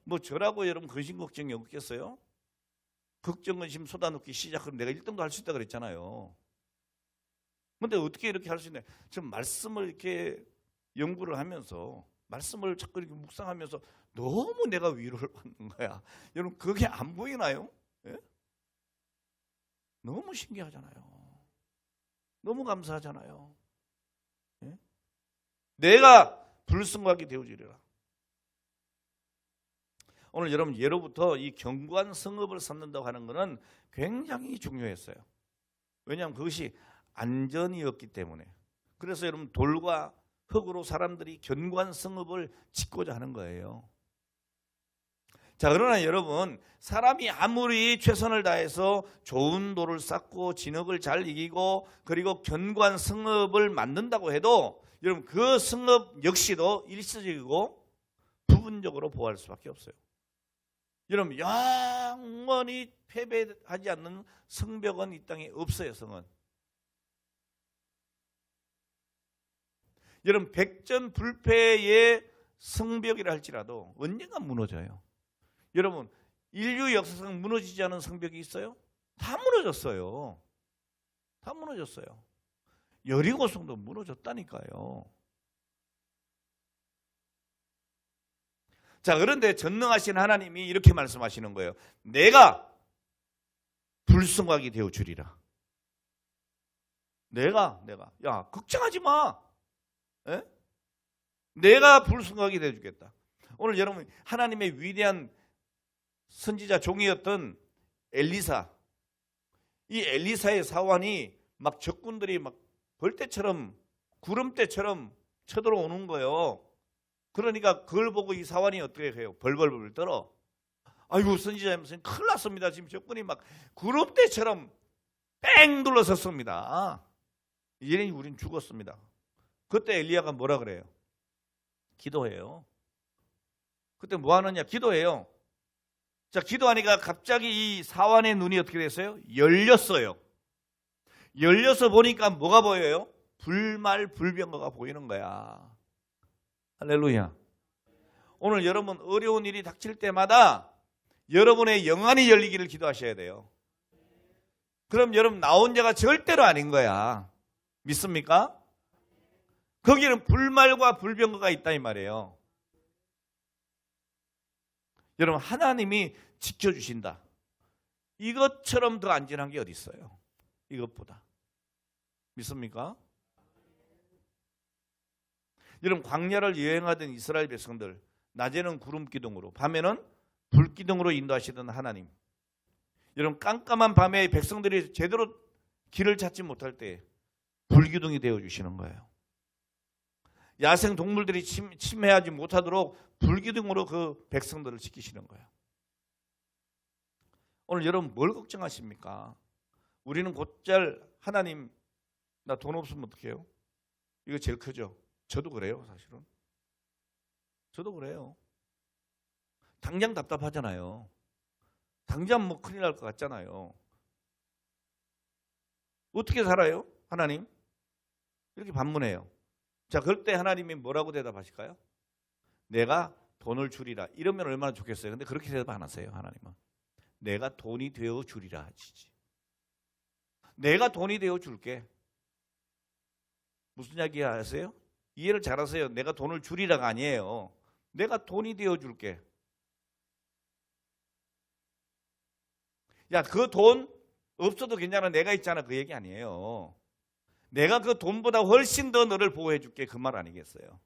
뭐 저라고 여러분 근심 걱정이 없겠어요? 걱정 근심 쏟아놓기 시작하면 내가 1등도 할 수 있다 그랬잖아요. 근데 어떻게 이렇게 할 수 있냐? 지금 말씀을 이렇게 연구를 하면서 말씀을 자꾸 이렇게 묵상하면서 너무 내가 위로를 받는 거야. 여러분 그게 안 보이나요? 예? 너무 신기하잖아요. 너무 감사하잖아요. 예? 내가 불성곽이 되어주리라. 오늘 여러분 예로부터 이 견고한 성읍을 쌓는다고 하는 것은 굉장히 중요했어요. 왜냐하면 그것이 안전이었기 때문에. 그래서 여러분 돌과 흙으로 사람들이 견고한 성읍을 짓고자 하는 거예요. 자, 그러나 여러분, 사람이 아무리 최선을 다해서 좋은 도를 쌓고 진흙을 잘 이기고 그리고 견고한 성읍을 만든다고 해도 여러분 그 성읍 역시도 일시적이고 부분적으로 보호할 수밖에 없어요. 여러분 영원히 패배하지 않는 성벽은 이 땅에 없어요. 성은. 여러분 백전불패의 성벽이라 할지라도 언젠가 무너져요. 여러분 인류 역사상 무너지지 않은 성벽이 있어요? 다 무너졌어요. 다 무너졌어요. 여리고성도 무너졌다니까요. 자, 그런데 전능하신 하나님이 이렇게 말씀하시는 거예요. 내가 불성하게 되어 주리라. 내가 야 걱정하지 마. 에? 내가 불성하게 되어 주겠다. 오늘 여러분 하나님의 위대한 선지자 종이었던 엘리사, 이 엘리사의 사환이 막 적군들이 막 벌떼처럼 구름대처럼 쳐들어오는 거예요. 그러니까 그걸 보고 이 사환이 어떻게 해요? 벌벌벌 떨어. 아이고 선지자님 큰일 났습니다. 지금 적군이 막 구름대처럼 뺑 둘러섰습니다. 이제는 우린 죽었습니다. 그때 엘리야가 뭐라 그래요? 기도해요. 그때 뭐 하느냐? 기도해요. 자, 기도하니까 갑자기 이 사환의 눈이 어떻게 됐어요? 열렸어요. 열려서 보니까 뭐가 보여요? 불말불병거가 보이는 거야. 할렐루야. 오늘 여러분 어려운 일이 닥칠 때마다 여러분의 영안이 열리기를 기도하셔야 돼요. 그럼 여러분 나 혼자가 절대로 아닌 거야. 믿습니까? 거기는 불말과 불병거가 있다 이 말이에요. 여러분 하나님이 지켜주신다. 이것처럼 더 안전한 게 어디 있어요? 이것보다. 믿습니까? 여러분 광야를 여행하던 이스라엘 백성들 낮에는 구름 기둥으로 밤에는 불 기둥으로 인도하시던 하나님. 여러분 깜깜한 밤에 백성들이 제대로 길을 찾지 못할 때 불기둥이 되어주시는 거예요. 야생 동물들이 침해하지 못하도록 불기둥으로 그 백성들을 지키시는 거예요. 오늘 여러분 뭘 걱정하십니까? 우리는 곧잘 하나님 나 돈 없으면 어떡해요? 이거 제일 크죠. 저도 그래요 사실은. 저도 그래요. 당장 답답하잖아요. 당장 뭐 큰일 날 것 같잖아요. 어떻게 살아요? 하나님? 이렇게 반문해요. 자, 그럴 때 하나님이 뭐라고 대답하실까요? 내가 돈을 주리라. 이러면 얼마나 좋겠어요. 근데 그렇게 대답 안 하세요. 하나님은. 내가 돈이 되어 주리라 하시지. 내가 돈이 되어 줄게. 무슨 이야기 하세요? 이해를 잘하세요. 내가 돈을 주리라가 아니에요. 내가 돈이 되어 줄게. 야, 그 돈 없어도 괜찮아. 내가 있잖아. 그 얘기 아니에요. 내가 그 돈보다 훨씬 더 너를 보호해 줄게. 그 말 아니겠어요?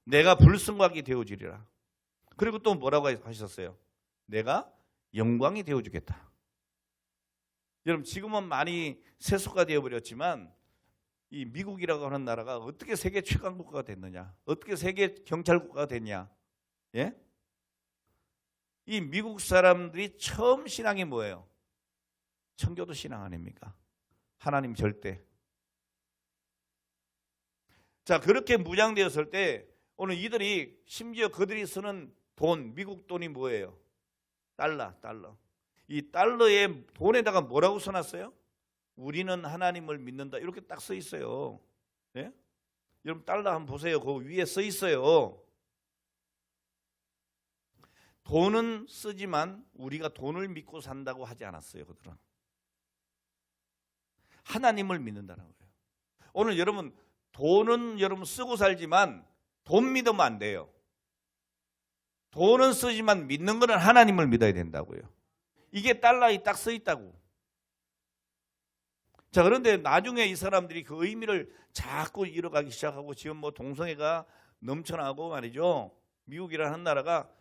내가 불성각이 되어주리라. 그리고 또 뭐라고 하셨어요? 내가 영광이 되어주겠다. 여러분 지금은 많이 세속화 되어버렸지만 이 미국이라고 하는 나라가 어떻게 세계 최강 국가가 됐느냐? 어떻게 세계 경찰 국가가 됐냐? 예? 이 미국 사람들이 처음 신앙이 뭐예요? 청교도 신앙 아닙니까? 하나님 절대. 자, 그렇게 무장되었을 때 오늘 이들이 심지어 그들이 쓰는 돈, 미국 돈이 뭐예요? 달러. 이 달러에 돈에다가 뭐라고 써놨어요? 우리는 하나님을 믿는다. 이렇게 딱 써 있어요. 네? 여러분 달러 한번 보세요. 그 위에 써 있어요. 돈은 쓰지만 우리가 돈을 믿고 산다고 하지 않았어요. 그들은. 하나님을 믿는다는 거예요. 오늘 여러분 돈은 여러분 쓰고 살지만 돈 믿으면 안 돼요. 돈은 쓰지만 믿는 거는 하나님을 믿어야 된다고요. 이게 달러에 딱 써 있다고. 자, 그런데 나중에 이 사람들이 그 의미를 자꾸 잃어가기 시작하고 지금 뭐 동성애가 넘쳐나고 말이죠. 미국이라는 나라가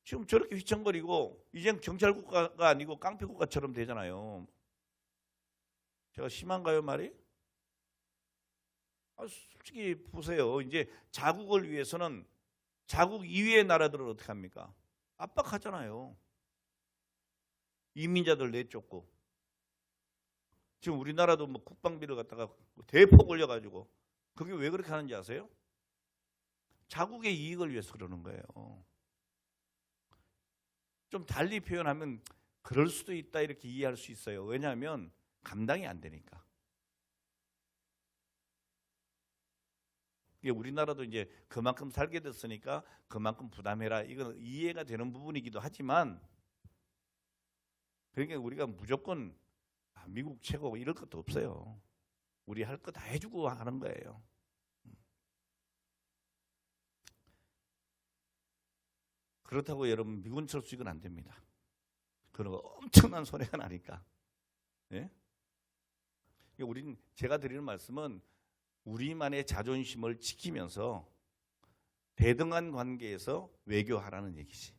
지금 저렇게 휘청거리고 이젠 경찰국가가 아니고 깡패국가처럼 되잖아요. 제가 심한가요 말이? 솔직히 보세요. 이제 자국을 위해서는 자국 이외의 나라들은 어떻게 합니까? 압박하잖아요. 이민자들 내쫓고. 지금 우리나라도 뭐 국방비를 갖다가 대폭 올려가지고, 그게 왜 그렇게 하는지 아세요? 자국의 이익을 위해서 그러는 거예요. 좀 달리 표현하면 그럴 수도 있다 이렇게 이해할 수 있어요. 왜냐하면 감당이 안 되니까. 우리나라도 이제 그만큼 살게 됐으니까 그만큼 부담해라. 이건 이해가 되는 부분이기도 하지만, 그러니까 우리가 무조건 미국 최고 이럴 것도 없어요. 우리 할 거 다 해주고 하는 거예요. 그렇다고 여러분 미군처럼 수익은 안 됩니다. 그런 엄청난 손해가 나니까. 예? 우리는, 제가 드리는 말씀은 우리만의 자존심을 지키면서 대등한 관계에서 외교하라는 얘기지.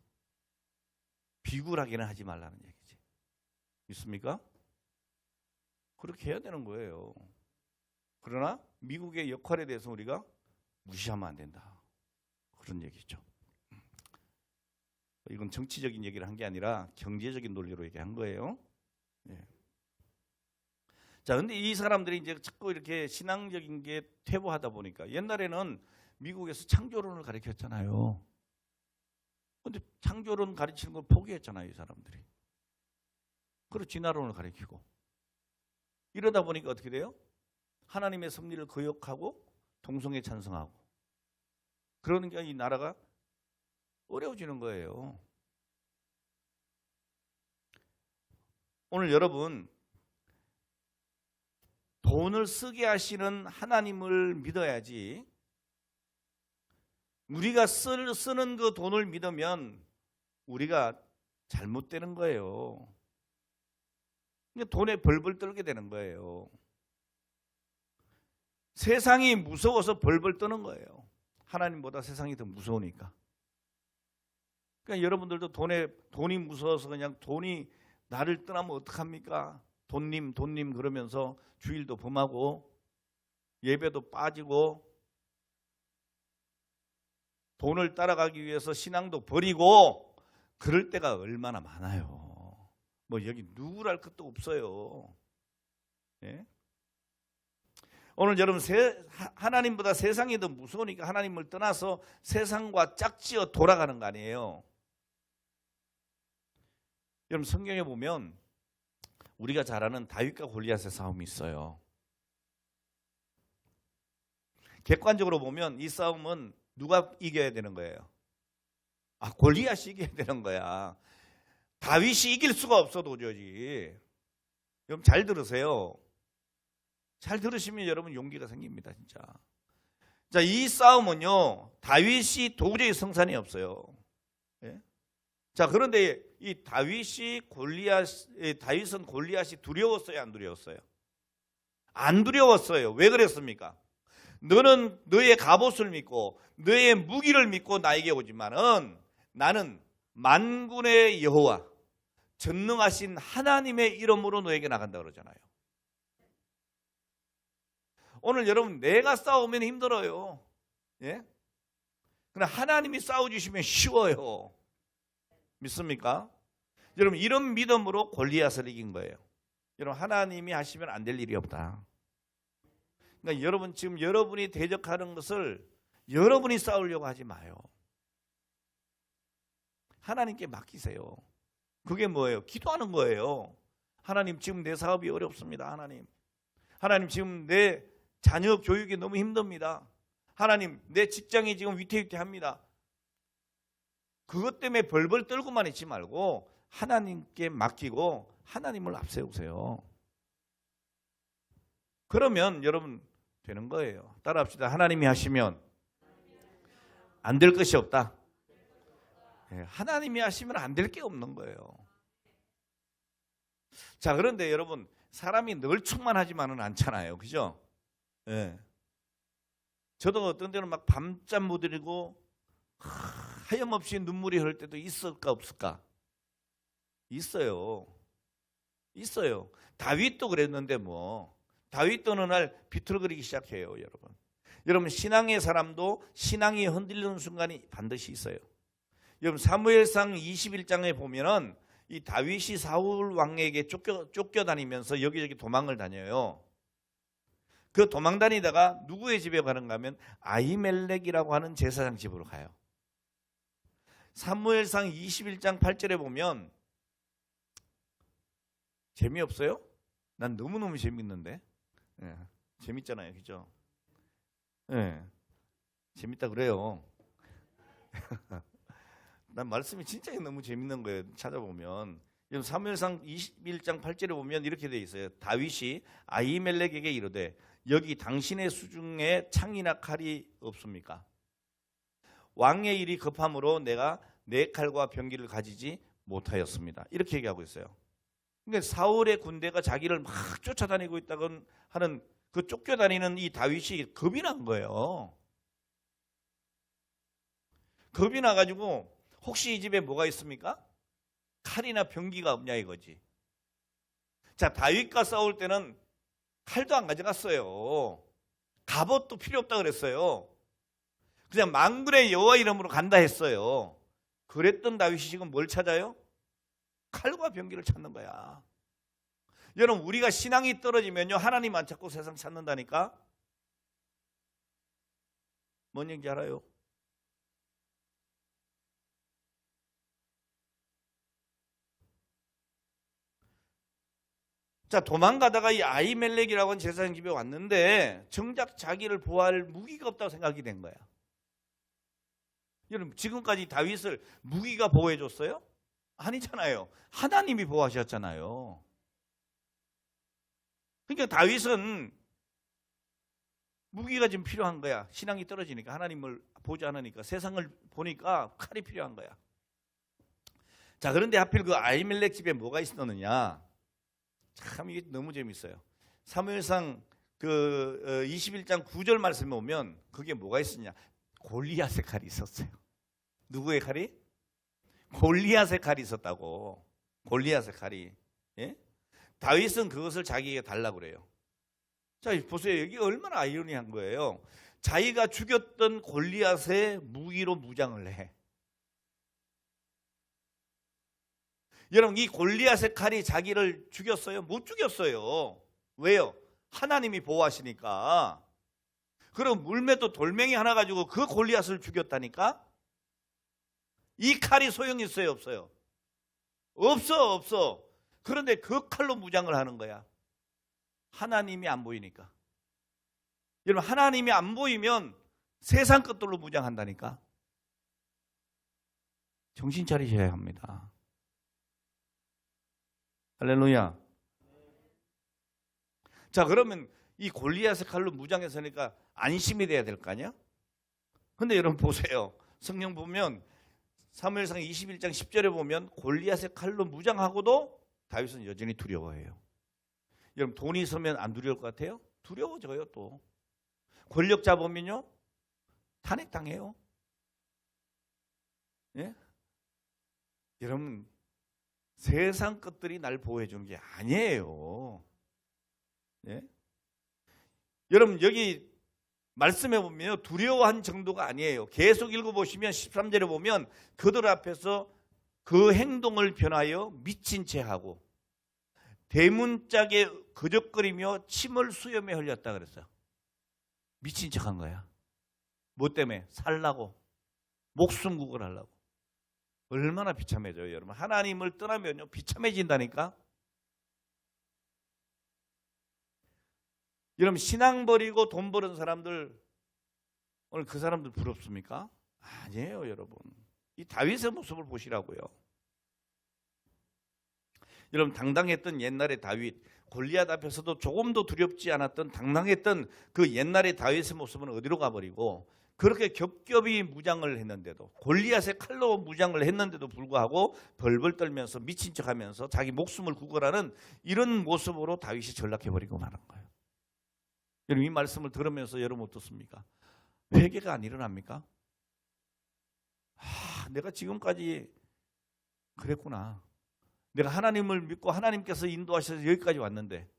비굴하게는 하지 말라는 얘기지. 믿습니까? 그렇게 해야 되는 거예요. 그러나 미국의 역할에 대해서 우리가 무시하면 안 된다. 그런 얘기죠. 이건 정치적인 얘기를 한 게 아니라 경제적인 논리로 얘기한 거예요. 예. 자, 근데 이 사람들이 이제 자꾸 이렇게 신앙적인 게 퇴보하다 보니까, 옛날에는 미국에서 창조론을 가르쳤잖아요. 근데 창조론 가르치는 걸 포기했잖아요, 이 사람들이. 그리고 진화론을 가르치고. 이러다 보니까 어떻게 돼요? 하나님의 섭리를 거역하고 동성애 찬성하고. 그러니까 이 나라가 어려워지는 거예요. 오늘 여러분, 돈을 쓰게 하시는 하나님을 믿어야지, 우리가 쓰는 그 돈을 믿으면 우리가 잘못되는 거예요. 돈에 벌벌 떨게 되는 거예요. 세상이 무서워서 벌벌 떠는 거예요. 하나님보다 세상이 더 무서우니까. 그러니까 여러분들도 돈이 무서워서 그냥 돈이 나를 떠나면 어떡합니까? 돈님 그러면서 주일도 범하고 예배도 빠지고 돈을 따라가기 위해서 신앙도 버리고 그럴 때가 얼마나 많아요. 뭐 여기 누구랄 것도 없어요. 예? 오늘 여러분, 하나님보다 세상이 더 무서우니까 하나님을 떠나서 세상과 짝지어 돌아가는 거 아니에요. 여러분, 성경에 보면 우리가 잘 아는 다윗과 골리앗의 싸움이 있어요. 객관적으로 보면 이 싸움은 누가 이겨야 되는 거예요? 골리앗이 이겨야 되는 거야. 다윗이 이길 수가 없어 도저히. 여러분 잘 들으세요. 잘 들으시면 여러분 용기가 생깁니다, 진짜. 자, 이 싸움은요, 다윗이 도저히 성산이 없어요. 예? 자, 그런데 이 다윗은 골리앗이 두려웠어요, 안 두려웠어요? 안 두려웠어요. 왜 그랬습니까? 너는 너의 갑옷을 믿고 너의 무기를 믿고 나에게 오지만은 나는 만군의 여호와 전능하신 하나님의 이름으로 너에게 나간다 그러잖아요. 오늘 여러분, 내가 싸우면 힘들어요. 예? 그러나 하나님이 싸워주시면 쉬워요. 믿습니까? 여러분, 이런 믿음으로 골리앗을 이긴 거예요. 여러분, 하나님이 하시면 안 될 일이 없다. 그러니까 여러분, 지금 여러분이 대적하는 것을 여러분이 싸우려고 하지 마요. 하나님께 맡기세요. 그게 뭐예요? 기도하는 거예요. 하나님, 지금 내 사업이 어렵습니다. 하나님, 지금 내 자녀 교육이 너무 힘듭니다. 하나님, 내 직장이 지금 위태위태합니다. 그것 때문에 벌벌 떨고만 있지 말고 하나님께 맡기고 하나님을 앞세우세요. 그러면 여러분 되는 거예요. 따라합시다. 하나님이 하시면 안 될 것이 없다. 하나님이 하시면 안 될 게 없는 거예요. 자, 그런데 여러분, 사람이 늘 충만하지만은 않잖아요. 그죠? 예. 저도 어떤 때는 막 밤잠 못 이루고 하염없이 눈물이 흐를 때도 있을까 없을까? 있어요. 다윗도 그랬는데 뭐. 다윗도 어느 날 비틀거리기 시작해요, 여러분. 여러분 신앙의 사람도 신앙이 흔들리는 순간이 반드시 있어요. 여러분 사무엘상 21장에 보면은 이 다윗이 사울 왕에게 쫓겨다니면서 여기저기 도망을 다녀요. 그 도망 다니다가 누구의 집에 가는가 하면 아히멜렉이라고 하는 제사장 집으로 가요. 사무엘상 21장 8절에 보면 재미없어요? 난 너무너무 재밌는데. 예, 재밌잖아요. 그죠? 예, 재밌다 그래요. 난 말씀이 진짜 너무 재밌는 거예요. 찾아보면 사무엘상 21장 8절에 보면 이렇게 돼 있어요. 다윗이 아히멜렉에게 이르되 여기 당신의 수중에 창이나 칼이 없습니까? 왕의 일이 급함으로 내가 내 칼과 병기를 가지지 못하였습니다. 이렇게 얘기하고 있어요. 그러니까 사울의 군대가 자기를 막 쫓아다니고 있다고 하는 그 쫓겨다니는 이 다윗이 겁이 난 거예요. 겁이 나가지고 혹시 이 집에 뭐가 있습니까? 칼이나 병기가 없냐 이거지. 자, 다윗과 싸울 때는 칼도 안 가져갔어요. 갑옷도 필요 없다 그랬어요. 그냥 만군의 여호와 이름으로 간다 했어요. 그랬던 다윗이 지금 뭘 찾아요? 칼과 병기를 찾는 거야. 여러분 우리가 신앙이 떨어지면요 하나님 안 찾고 세상 찾는다니까. 뭔 얘기인지 알아요? 자, 도망가다가 이 아히멜렉이라고 하는 제사장 집에 왔는데 정작 자기를 보호할 무기가 없다고 생각이 된 거야. 여러분 지금까지 다윗을 무기가 보호해 줬어요? 아니잖아요. 하나님이 보호하셨잖아요. 그러니까 다윗은 무기가 좀 필요한 거야. 신앙이 떨어지니까 하나님을 보지 않으니까 세상을 보니까 칼이 필요한 거야. 자, 그런데 하필 그 아히멜렉 집에 뭐가 있었느냐? 참 이게 너무 재밌어요. 사무엘상 그 21장 9절 말씀에 오면 그게 뭐가 있었냐? 골리앗의 칼이 있었어요. 누구의 칼이? 골리앗의 칼이 있었다고. 골리앗의 칼이. 예? 다윗은 그것을 자기에게 달라고 그래요. 자, 보세요. 여기 얼마나 아이러니한 거예요. 자기가 죽였던 골리앗의 무기로 무장을 해. 여러분 이 골리앗의 칼이 자기를 죽였어요? 못 죽였어요. 왜요? 하나님이 보호하시니까. 그럼 물매도 돌멩이 하나 가지고 그 골리앗을 죽였다니까? 이 칼이 소용이 있어요? 없어요? 없어. 그런데 그 칼로 무장을 하는 거야. 하나님이 안 보이니까. 여러분 하나님이 안 보이면 세상 것들로 무장한다니까. 정신 차리셔야 합니다. 할렐루야. 자, 그러면 이 골리앗의 칼로 무장했으니까 안심이 돼야 될 거 아니야? 근데 여러분 보세요. 성경 보면 사무엘상 21장 10절에 보면 골리앗의 칼로 무장하고도 다윗은 여전히 두려워해요. 여러분 돈이 있으면 안 두려울 것 같아요? 두려워져요 또. 권력 잡으면요 탄핵당해요. 예? 여러분 세상 것들이 날 보호해 주는 게 아니에요. 예? 여러분 여기 말씀해 보면 두려워한 정도가 아니에요. 계속 읽어보시면 13절에 보면 그들 앞에서 그 행동을 변하여 미친 채 하고 대문짝에 거적거리며 침을 수염에 흘렸다 그랬어요. 미친 척한 거야. 뭐 때문에? 살라고. 목숨 구걸하려고. 얼마나 비참해져요 여러분. 하나님을 떠나면요 비참해진다니까. 여러분 신앙 버리고 돈 버는 사람들 오늘 그 사람들 부럽습니까? 아니에요 여러분. 이 다윗의 모습을 보시라고요. 여러분 당당했던 옛날의 다윗, 골리앗 앞에서도 조금도 두렵지 않았던 당당했던 그 옛날의 다윗의 모습은 어디로 가버리고 그렇게 겹겹이 무장을 했는데도 골리앗의 칼로 무장을 했는데도 불구하고 벌벌 떨면서 미친 척하면서 자기 목숨을 구걸하는 이런 모습으로 다윗이 전락해버리고 마는 거예요. 여러분 이 말씀을 들으면서 여러분 어떻습니까? 회개가 안 일어납니까? 내가 지금까지 그랬구나. 내가 하나님을 믿고 하나님께서 인도하셔서 여기까지 왔는데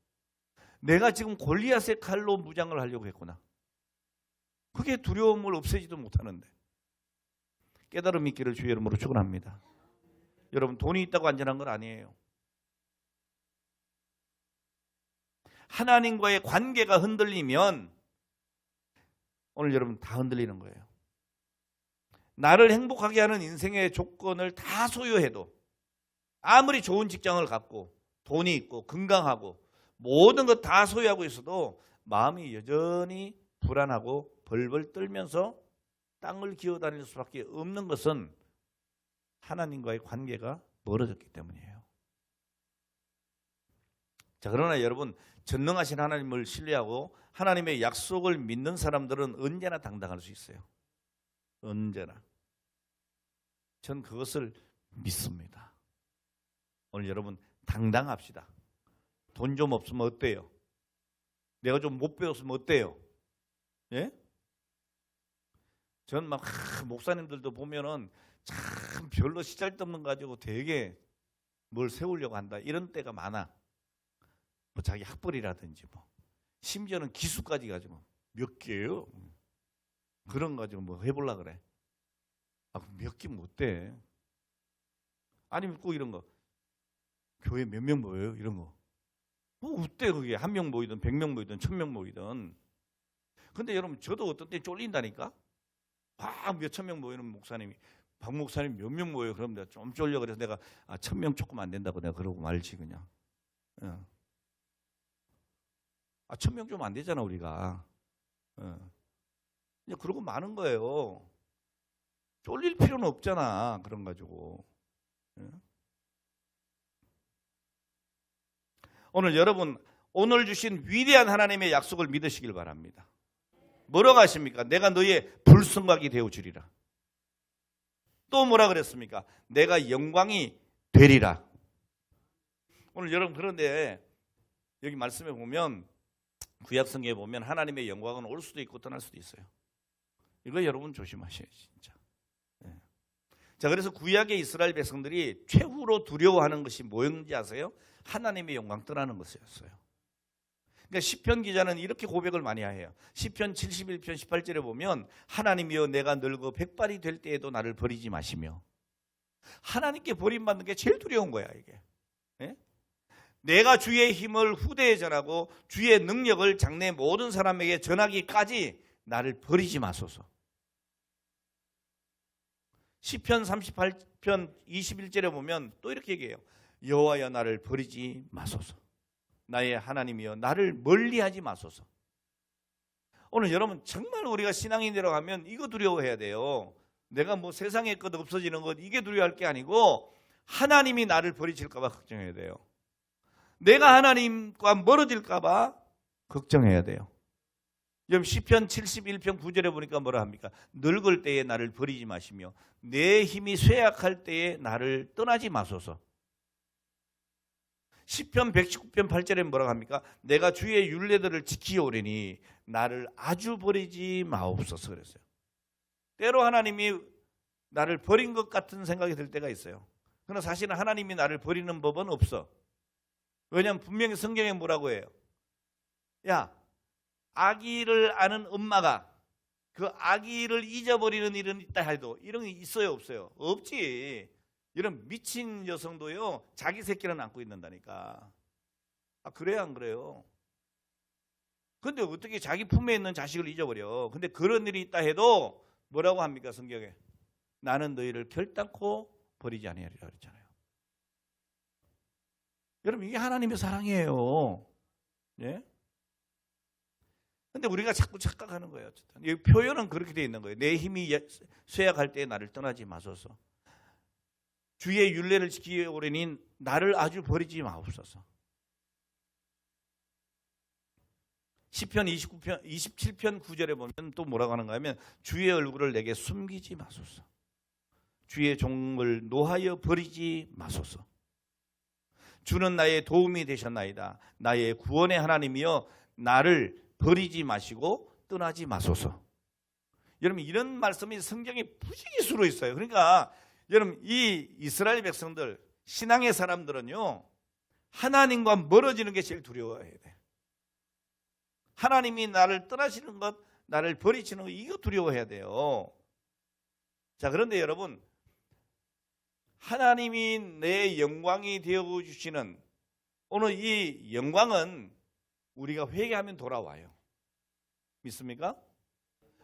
내가 지금 골리앗의 칼로 무장을 하려고 했구나. 그게 두려움을 없애지도 못하는데. 깨달음 있기를 주의 이름으로 축원합니다. 여러분, 돈이 있다고 안전한 건 아니에요. 하나님과의 관계가 흔들리면 오늘 여러분 다 흔들리는 거예요. 나를 행복하게 하는 인생의 조건을 다 소유해도, 아무리 좋은 직장을 갖고 돈이 있고 건강하고 모든 것 다 소유하고 있어도 마음이 여전히 불안하고 벌벌 떨면서 땅을 기어다닐 수밖에 없는 것은 하나님과의 관계가 멀어졌기 때문이에요. 자, 그러나 여러분, 전능하신 하나님을 신뢰하고 하나님의 약속을 믿는 사람들은 언제나 당당할 수 있어요. 언제나. 전 그것을 믿습니다. 오늘 여러분 당당합시다. 돈 좀 없으면 어때요? 내가 좀 못 배웠으면 어때요? 예? 전 막 목사님들도 보면은 참 별로 시잘데없는 거 가지고 되게 뭘 세우려고 한다, 이런 때가 많아. 뭐 자기 학벌이라든지 뭐 심지어는 기수까지 가지고 몇 개요? 그런 거 가지고 뭐 해보려 그래. 몇 개 못 돼. 아니면 꼭 이런 거, 교회 몇 명 모여요? 이런 거. 뭐 어때 그게? 1명 모이든 100명 모이든 1000명 모이든. 근데 여러분, 저도 어떤 때 쫄린다니까. 몇천 명 모이는 목사님이, 박 목사님 몇 명 모여요? 그럼 내가 좀 쫄려. 그래서 내가 1000명 조금 안 된다고 내가 그러고 말지 그냥. 1000명 좀 안 되잖아 우리가. 그냥 그러고 마는 거예요. 쫄릴 필요는 없잖아 그런 가지고. 오늘 여러분, 오늘 주신 위대한 하나님의 약속을 믿으시길 바랍니다. 뭐라고 하십니까? 내가 너의 불성각이 되어주리라. 또 뭐라 그랬습니까? 내가 영광이 되리라. 오늘 여러분, 그런데 여기 말씀에 보면, 구약성경에 보면 하나님의 영광은 올 수도 있고 떠날 수도 있어요. 이거 여러분 조심하셔야 진짜. 자, 그래서 구약의 이스라엘 백성들이 최후로 두려워하는 것이 뭐였는지 아세요? 하나님의 영광 떠나는 것이었어요. 그러니까 시편 기자는 이렇게 고백을 많이 해요. 시편 71편 18절에 보면, 하나님이여 내가 늙어 백발이 될 때에도 나를 버리지 마시며. 하나님께 버림받는 게 제일 두려운 거야 이게. 예? 내가 주의 힘을 후대에 전하고 주의 능력을 장래 모든 사람에게 전하기까지 나를 버리지 마소서. 시편 38편 21절에 보면 또 이렇게 얘기해요. 여호와여 나를 버리지 마소서. 나의 하나님이여 나를 멀리하지 마소서. 오늘 여러분, 정말 우리가 신앙이 내려가면 이거 두려워해야 돼요. 내가 뭐 세상의 것 없어지는 것, 이게 두려워할 게 아니고 하나님이 나를 버리실까 봐 걱정해야 돼요. 내가 하나님과 멀어질까 봐 걱정해야 돼요. 여러분, 시편 71편 9절에 보니까 뭐라 합니까? 늙을 때에 나를 버리지 마시며 내 힘이 쇠약할 때에 나를 떠나지 마소서. 시편 119편 8절에 뭐라고 합니까? 내가 주의 율례들을 지키오리니 나를 아주 버리지 마옵소서 그랬어요. 때로 하나님이 나를 버린 것 같은 생각이 들 때가 있어요. 그러나 사실은 하나님이 나를 버리는 법은 없어. 왜냐하면 분명히 성경에 뭐라고 해요? 야, 아기를 아는 엄마가 그 아기를 잊어버리는 일은 있다 해도 이런 게 있어요 없어요? 없지. 이런 미친 여성도요 자기 새끼는 안고 있는다니까. 그래요 안 그래요? 근데 어떻게 자기 품에 있는 자식을 잊어버려? 근데 그런 일이 있다 해도 뭐라고 합니까 성경에? 나는 너희를 결단코 버리지 아니하리라 그랬잖아요. 여러분, 이게 하나님의 사랑이에요. 예? 근데 우리가 자꾸 착각하는 거예요. 어쨌든. 이 표현은 그렇게 되어 있는 거예요. 내 힘이 쇠약할 때에 나를 떠나지 마소서. 주의 율례를 지키오리니 나를 아주 버리지 마옵소서. 시편 27편 9절에 보면 또 뭐라고 하는가 하면 주의 얼굴을 내게 숨기지 마소서. 주의 종을 노하여 버리지 마소서. 주는 나의 도움이 되셨나이다. 나의 구원의 하나님이여 나를 버리지 마시고 떠나지 마소서. 여러분, 이런 말씀이 성경에 부지기수로 있어요. 그러니까 여러분, 이 이스라엘 백성들, 신앙의 사람들은요 하나님과 멀어지는 게 제일 두려워해야 돼. 하나님이 나를 떠나시는 것, 나를 버리시는 거 이거 두려워해야 돼요. 자, 그런데 여러분, 하나님이 내 영광이 되어 주시는 오늘 이 영광은 우리가 회개하면 돌아와요. 믿습니까?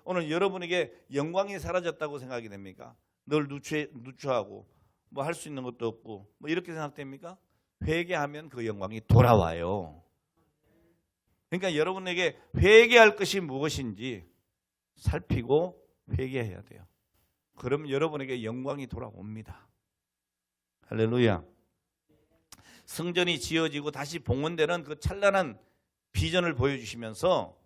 오늘 여러분에게 영광이 사라졌다고 생각이 됩니까? 늘 누추하고 뭐 할 수 있는 것도 없고 뭐 이렇게 생각됩니까? 회개하면 그 영광이 돌아와요. 그러니까 여러분에게 회개할 것이 무엇인지 살피고 회개해야 돼요. 그럼 여러분에게 영광이 돌아옵니다. 할렐루야. 성전이 지어지고 다시 봉헌되는 그 찬란한 비전을 보여주시면서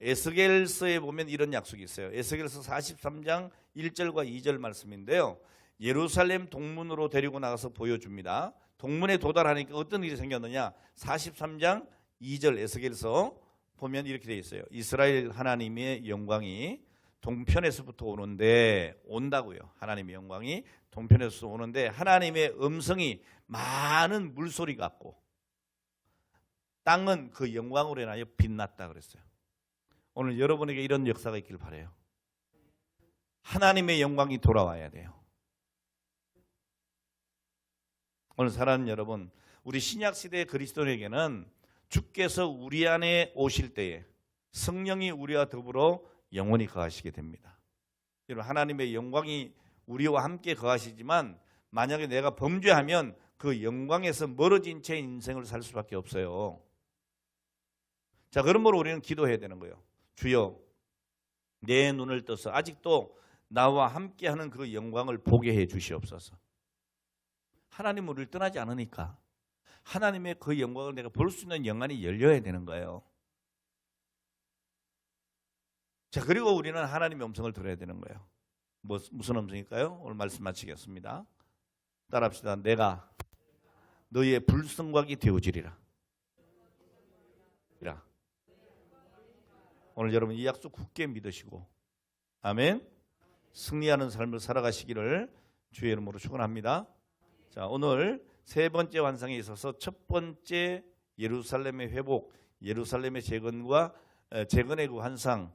에스겔서에 보면 이런 약속이 있어요. 에스겔서 43장 1절과 2절 말씀인데요. 예루살렘 동문으로 데리고 나가서 보여줍니다. 동문에 도달하니까 어떤 일이 생겼느냐. 43장 2절 에스겔서 보면 이렇게 되어 있어요. 이스라엘 하나님의 영광이 동편에서부터 오는데 온다고요. 하나님의 영광이 동편에서 오는데 하나님의 음성이 많은 물소리 같고 땅은 그 영광으로 인하여 빛났다 그랬어요. 오늘 여러분에게 이런 역사가 있길 바라요. 하나님의 영광이 돌아와야 돼요. 오늘 사랑하는 여러분, 우리 신약시대의 그리스도인에게는 주께서 우리 안에 오실 때에 성령이 우리와 더불어 영원히 거하시게 됩니다. 여러분, 하나님의 영광이 우리와 함께 거하시지만 만약에 내가 범죄하면 그 영광에서 멀어진 채 인생을 살 수밖에 없어요. 자, 그러므로 우리는 기도해야 되는 거예요. 주여, 내 눈을 떠서 아직도 나와 함께하는 그 영광을 보게 해 주시옵소서. 하나님은 우리를 떠나지 않으니까 하나님의 그 영광을 내가 볼 수 있는 영안이 열려야 되는 거예요. 자, 그리고 우리는 하나님의 음성을 들어야 되는 거예요. 무슨 음성일까요? 오늘 말씀 마치겠습니다. 따라합시다. 내가 너희의 불성곽이 되어지리라. 오늘 여러분 이 약속 굳게 믿으시고 아멘. 승리하는 삶을 살아가시기를 주의 이름으로 축원합니다. 자, 오늘 세 번째 환상에 있어서 첫 번째 예루살렘의 회복, 예루살렘의 재건과 재건의 그 환상을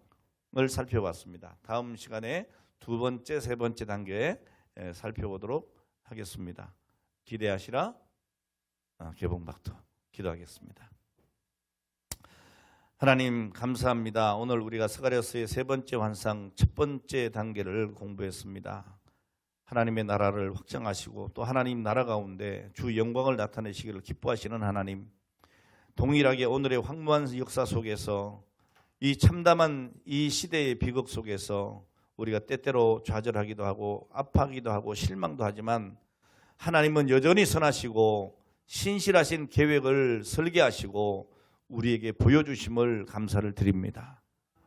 살펴봤습니다. 다음 시간에 두 번째, 세 번째 단계 살펴보도록 하겠습니다. 기대하시라. 개봉박도 기도하겠습니다. 하나님 감사합니다. 오늘 우리가 스가랴서의 세 번째 환상 첫 번째 단계를 공부했습니다. 하나님의 나라를 확장하시고 또 하나님 나라 가운데 주 영광을 나타내시기를 기뻐하시는 하나님, 동일하게 오늘의 황무한 역사 속에서 이 참담한 이 시대의 비극 속에서 우리가 때때로 좌절하기도 하고 아파하기도 하고 실망도 하지만 하나님은 여전히 선하시고 신실하신 계획을 설계하시고 우리에게 보여주심을 감사를 드립니다.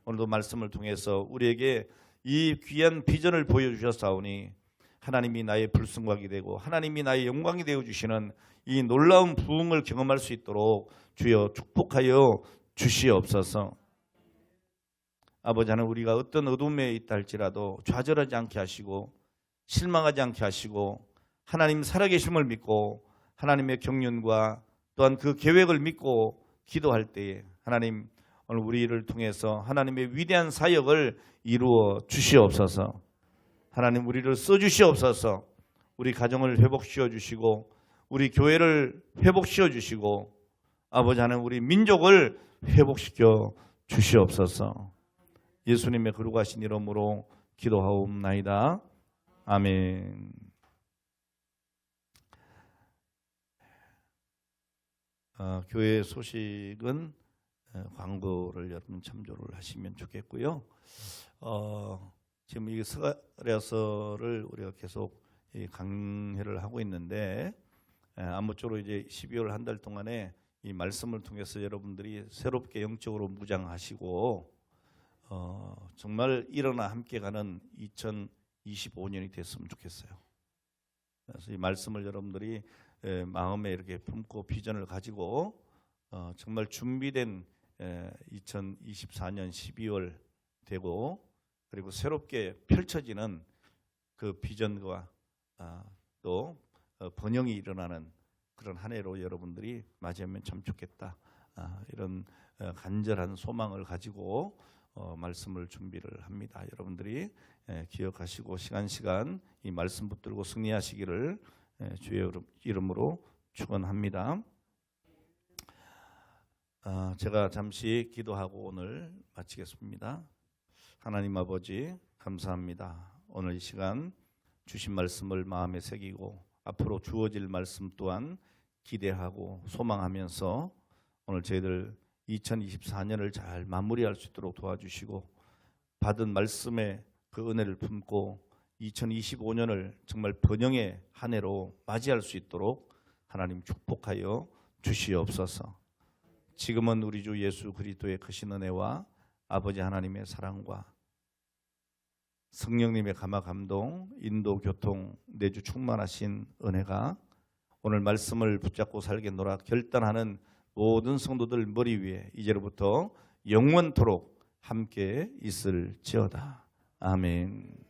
오늘도 말씀을 통해서 우리에게 이 귀한 비전을 보여주셨사오니 하나님이 나의 불승곽이 되고 하나님이 나의 영광이 되어주시는 이 놀라운 부흥을 경험할 수 있도록 주여 축복하여 주시옵소서. 아버지 하나님, 우리가 어떤 어둠에 있다 할지라도 좌절하지 않게 하시고 실망하지 않게 하시고 하나님 살아계심을 믿고 하나님의 경륜과 또한 그 계획을 믿고 기도할 때에 하나님 오늘 우리를 통해서 하나님의 위대한 사역을 이루어 주시옵소서. 하나님 우리를 써주시옵소서. 우리 가정을 회복시켜 주시고 우리 교회를 회복시켜 주시고 아버지 하나님 우리 민족을 회복시켜 주시옵소서. 예수님의 거룩하신 이름으로 기도하옵나이다. 아멘. 교회 소식은 광고를 여러분 참조를 하시면 좋겠고요. 지금 이 스가랴서를 우리가 계속 강해를 하고 있는데 아무쪼록 이제 12월 한 달 동안에 이 말씀을 통해서 여러분들이 새롭게 영적으로 무장하시고 정말 일어나 함께 가는 2025년이 됐으면 좋겠어요. 그래서 이 말씀을 여러분들이 마음에 이렇게 품고 비전을 가지고 정말 준비된 2024년 12월 되고 그리고 새롭게 펼쳐지는 그 비전과 또 번영이 일어나는 그런 한 해로 여러분들이 맞이하면 참 좋겠다. 이런 간절한 소망을 가지고 말씀을 준비를 합니다. 여러분들이 기억하시고 시간 이 말씀 붙들고 승리하시기를 주의 이름으로 축원합니다. 제가 잠시 기도하고 오늘 마치겠습니다. 하나님 아버지 감사합니다. 오늘 이 시간 주신 말씀을 마음에 새기고 앞으로 주어질 말씀 또한 기대하고 소망하면서 오늘 저희들 2024년을 잘 마무리할 수 있도록 도와주시고 받은 말씀의 그 은혜를 품고 2025년을 정말 번영의 한 해로 맞이할 수 있도록 하나님 축복하여 주시옵소서. 지금은 우리 주 예수 그리스도의 크신 은혜와 아버지 하나님의 사랑과 성령님의 감화 감동, 인도 교통, 내주 충만하신 은혜가 오늘 말씀을 붙잡고 살겠노라 결단하는 모든 성도들 머리 위에 이제로부터 영원토록 함께 있을지어다. 아멘.